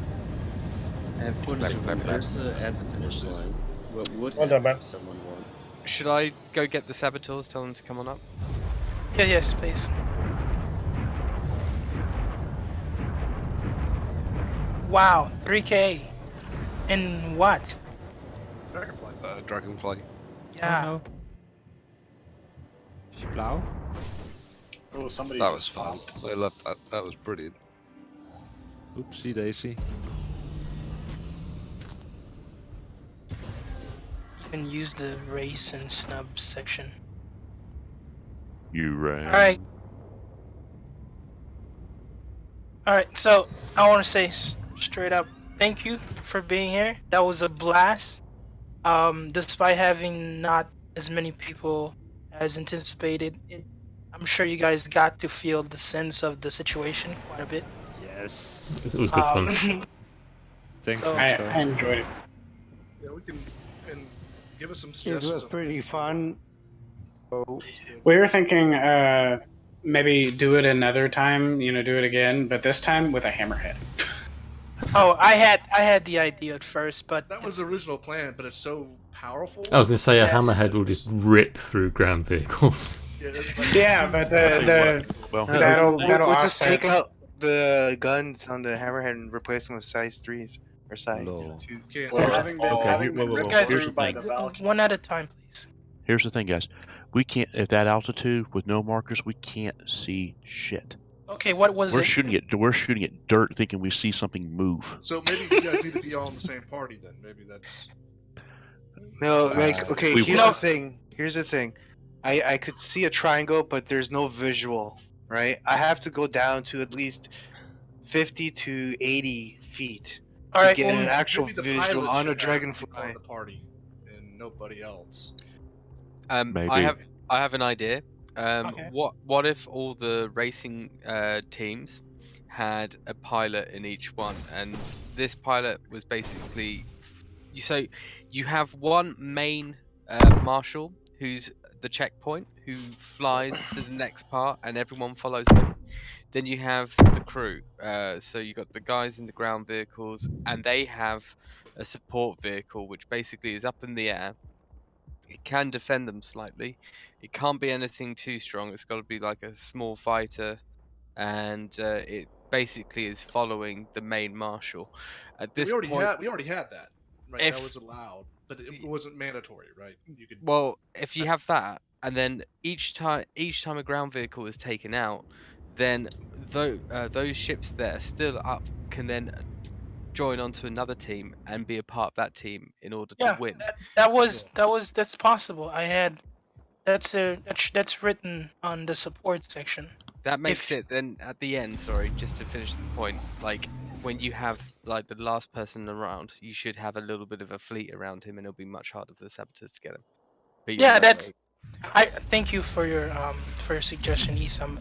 I have footage of Clap, clap, Ursa at the finish line. What would Well done, happen man. if someone won? Should I go get the Sabertooth, tell them to come on up? Yeah, yes, please. Wow, 3K. In what? Dragonfly. Dragonfly. Yeah. Oh, no. Is he blau? Oh, somebody. That was fun. I loved that. That was brilliant. Oopsie daisy. You can use the race and snub section. You ran. Alright. All right, so I want to say straight up, thank you for being here. That was a blast. Despite having not as many people as anticipated, I'm sure you guys got to feel the sense of the situation quite a bit. Yes. It was good fun. Thanks, so- I enjoyed it. Yeah, we can and give us some It suggestions. was pretty fun. So, We were thinking maybe do it another time, do it again, but this time with a hammerhead. Oh, I had the idea at first, but That was the original plan, but it's so powerful. I was going to say a Yes. hammerhead will just rip through ground vehicles. Yeah, but Well, that'll Let's just offset. take out the guns on the hammerhead and replace them with size 3s or size No. 2s. Well, having been, okay, having whoa, been whoa, whoa. ripped Guys, Here's through the by thing. the Valkyrie. one at a time, please. Here's the thing, guys. We can't at that altitude with no markers. We can't see shit. Okay, what was We're it? shooting at dirt, thinking we see something move. So maybe you guys need to be all in the same party then. Maybe that's. No, like, okay, we here's will. the thing. Here's the thing. I could see a triangle, but there's no visual, right? I have to go down to at least 50 to 80 feet All to right, get well, an actual Maybe the visual pilot on a should have to be Dragonfly. part of the party, and nobody else. Maybe. I have an idea. Okay. What if all the racing teams had a pilot in each one, and this pilot was basically you have one main marshal who's the checkpoint who flies to the next part, and everyone follows him. Then you have the crew. So you got the guys in the ground vehicles, and they have a support vehicle which basically is up in the air. It can defend them slightly. It can't be anything too strong. It's got to be like a small fighter, and it basically is following the main marshal. At this point, we already had that, right? if- That was allowed, but it wasn't mandatory, right? You could. well, if you have that, and then each time a ground vehicle is taken out, then those ships that are still up can then join onto another team and be a part of that team in order to Yeah, win. that's possible. That's written on the support section. That makes it then at the end. Sorry, just to finish the point. Like when you have like the last person around, you should have a little bit of a fleet around him, and it'll be much harder for the Sabertooth to get him. But Yeah, that that's. way- I thank you for your suggestion, Isam.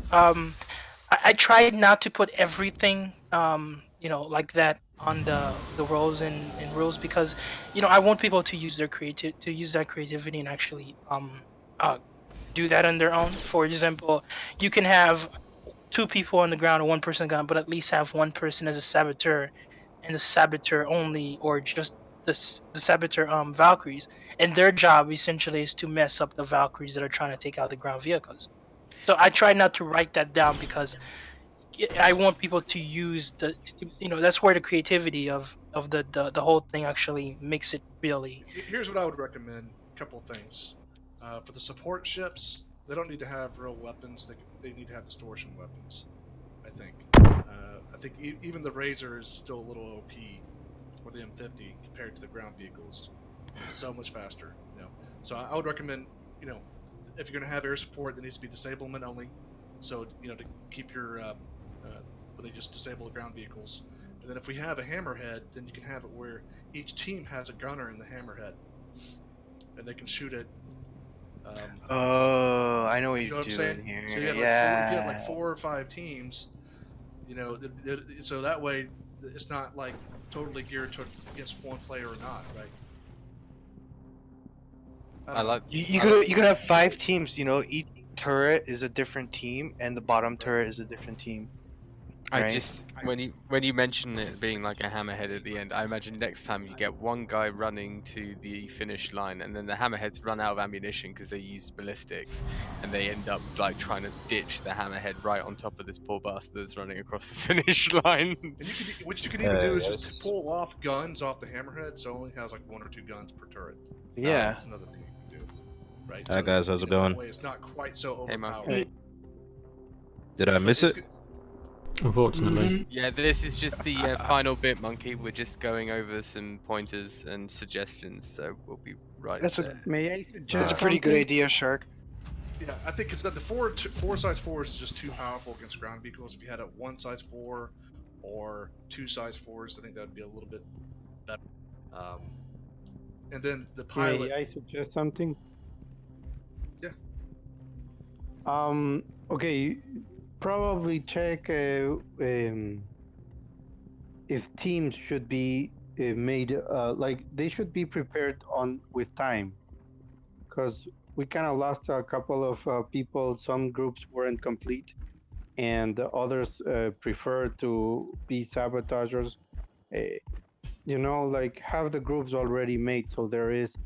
I tried not to put everything like that on the roles and rules because I want people to use their creativity and actually do that on their own. For example, you can have 2 people on the ground and 1 person gun, but at least have 1 person as a saboteur and the saboteur only, or just the saboteur Valkyries, and their job essentially is to mess up the Valkyries that are trying to take out the ground vehicles. So I try not to write that down because I want people to use that's where the creativity of the whole thing actually makes it really. Here's what I would recommend. A couple things. For the support ships, they don't need to have real weapons. They need to have distortion weapons. I think. I think even the Razer is still a little OP, or the M50 compared to the ground vehicles. It's so much faster. So I would recommend, if you're going to have air support, it needs to be disablement only. So to keep your where they just disable the ground vehicles. And then if we have a hammerhead, then you can have it where each team has a gunner in the hammerhead, and they can shoot it. Oh, I know what You know you're what I'm saying? doing here. So you had like 4 or 5 teams, so that way it's not like totally geared against one player or not, right? I like. You could have 5 teams. Each turret is a different team, and the bottom turret is a different team. I right? just when you mention it being like a hammerhead at the end, I imagine next time you get one guy running to the finish line, and then the hammerheads run out of ammunition because they used ballistics, and they end up like trying to ditch the hammerhead right on top of this poor bastard that's running across the finish line. And what you could even do is just pull off guns off the hammerhead, so it only has like 1 or 2 guns per turret. Yeah. That's another thing you can do, right? Hi guys, how's it going? That way it's not quite so Hey, overpowered. man. Did I miss it? Unfortunately. Yeah, this is just the final bit, Monkey. We're just going over some pointers and suggestions, so we'll be right there. May I suggest That's a pretty good something? idea, Shark. Yeah, I think it's that the 4 size 4 is just too powerful against ground vehicles. If you had a 1 size 4 or 2 size 4s. I think that would be a little bit better. And then the pilot. May I suggest something? Yeah. Okay, probably check if teams should be made like they should be prepared on with time, because we kind of lost a couple of people. Some groups weren't complete, and others prefer to be sabotagers. You know, like have the groups already made so there is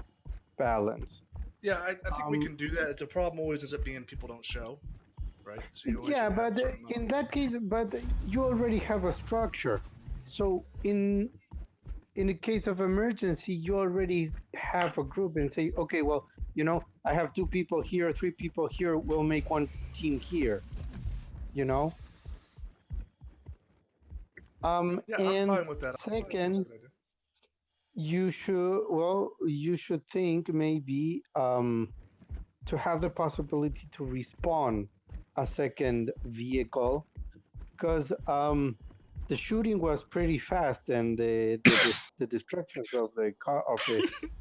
balance. Yeah, I think we can do that. It's a problem always ends up being people don't show, right? So you always Yeah, have a but certain amount. in that case, but you already have a structure. So in the case of emergency, you already have a group and say, okay, well, you know, I have 2 people here, 3 people here. We'll make one team here. You know. Yeah, and I'm fine with that. second, you should think maybe to have the possibility to respawn a second vehicle, because the shooting was pretty fast and the destructions of the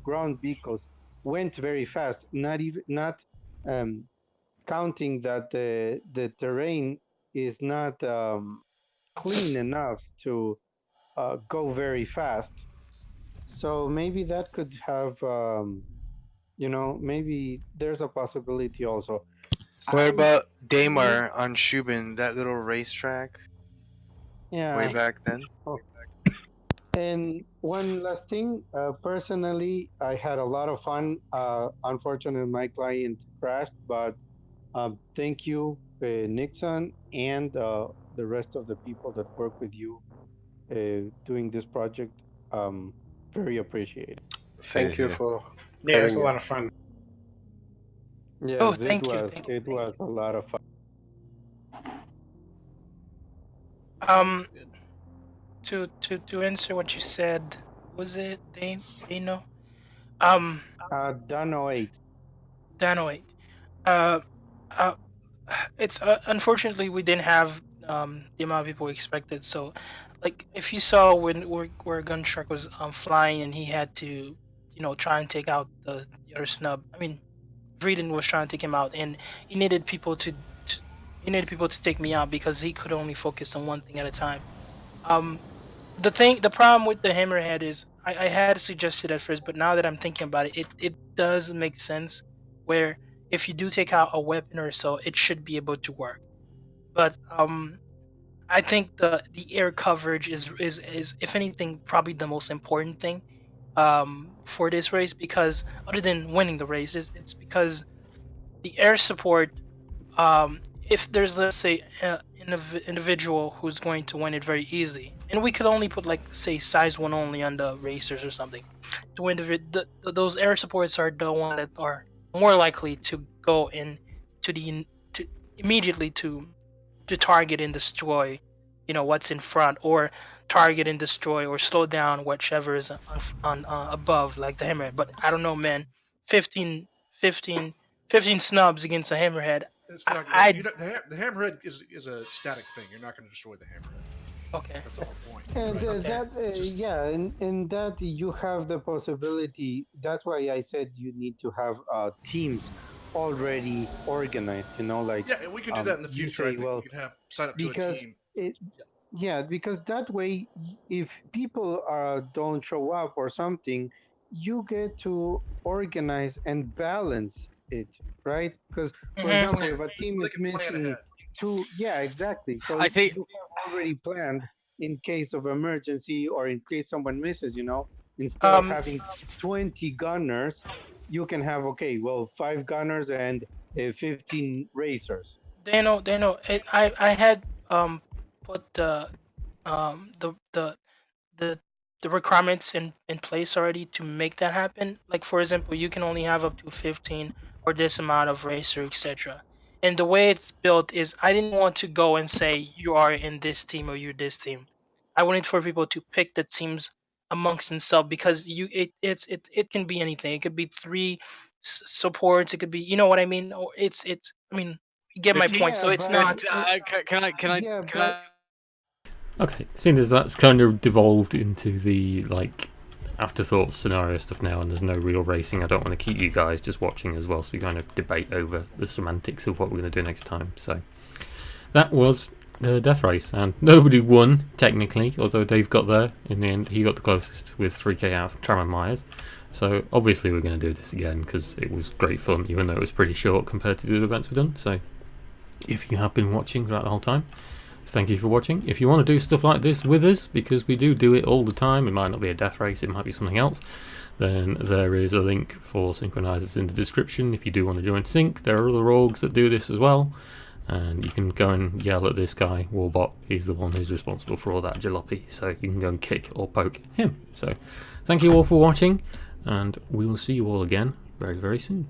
ground vehicles went very fast. Not counting that the terrain is not clean enough to go very fast. So maybe that could have, you know, maybe there's a possibility also. What about I Daymar on Shubin, that little racetrack? Yeah. Way back then. Oh. And one last thing, personally, I had a lot of fun. Unfortunately, my client crashed, but thank you, Nixon, and the rest of the people that work with you doing this project. Very appreciated. Thank you for Yeah, it was having a me. lot of fun. Yes, Oh, it thank you, was. thank you, It was a lot of fun. To answer what you said, was it Dano? Dano 8. Dano 8. Uh, uh, it's unfortunately we didn't have the amount of people we expected. So, like if you saw where Gunshark was flying and he had to, you know, try and take out the other snub. I mean, Vreeden was trying to take him out, and he needed people to take me out because he could only focus on one thing at a time. The problem with the hammerhead is I had suggested at first, but now that I'm thinking about it, it does make sense. Where if you do take out a weapon or so, it should be able to work. But I think the air coverage is if anything probably the most important thing for this race, because other than winning the race, it's because the air support, if there's, let's say, an individual who's going to win it very easy, and we could only put like say size 1 only on the racers or something, to win those air supports are the one that are more likely to go in to immediately to target and destroy, you know, what's in front, or target and destroy or slow down whichever is on above, like the hammerhead. But I don't know, man. 15 15 15 snubs against a hammerhead. It's not. I The hammerhead is a static thing. You're not going to destroy the hammerhead. Okay. That's the whole point. And right? yeah, and that you have the possibility. That's why I said you need to have teams already organized. You know, like Yeah, and we could do that in the you future. say, I think well, we could have sign up to a because team. yeah, because that way, if people don't show up or something, you get to organize and balance it, right? Because, for Mhm. example, if a team They is can plan missing ahead. 2, yeah, exactly. So I think you have already planned in case of emergency or in case someone misses. You know, instead of having 20 gunners, you can have, okay, well, 5 gunners and 15 racers. Dano, I had put the the the requirements in place already to make that happen. Like for example, you can only have up to 15 or this amount of racer, etc. And the way it's built is I didn't want to go and say you are in this team or you're this team. I wanted for people to pick the teams amongst themselves, because it can be anything. It could be 3 supports. It could be, you know what I mean. Or I mean, you get my point. So it's not. Can I? Yeah, Can I? Okay, seeing as that's kind of devolved into the like afterthought scenario stuff now, and there's no real racing, I don't want to keep you guys just watching as well, so we kind of debate over the semantics of what we're going to do next time. So that was the death race, and nobody won technically, although Dave got there in the end. He got the closest with 3k out of Tram and Myers. So obviously we're going to do this again because it was great fun, even though it was pretty short compared to the other events we've done. So if you have been watching throughout the whole time, thank you for watching. If you want to do stuff like this with us, because we do it all the time, it might not be a death race, it might be something else, then there is a link for synchronizers in the description. If you do want to join Sync, there are other orgs that do this as well, and you can go and yell at this guy, Warbot. He's the one who's responsible for all that jalopy, so you can go and kick or poke him. So thank you all for watching, and we will see you all again very, very soon.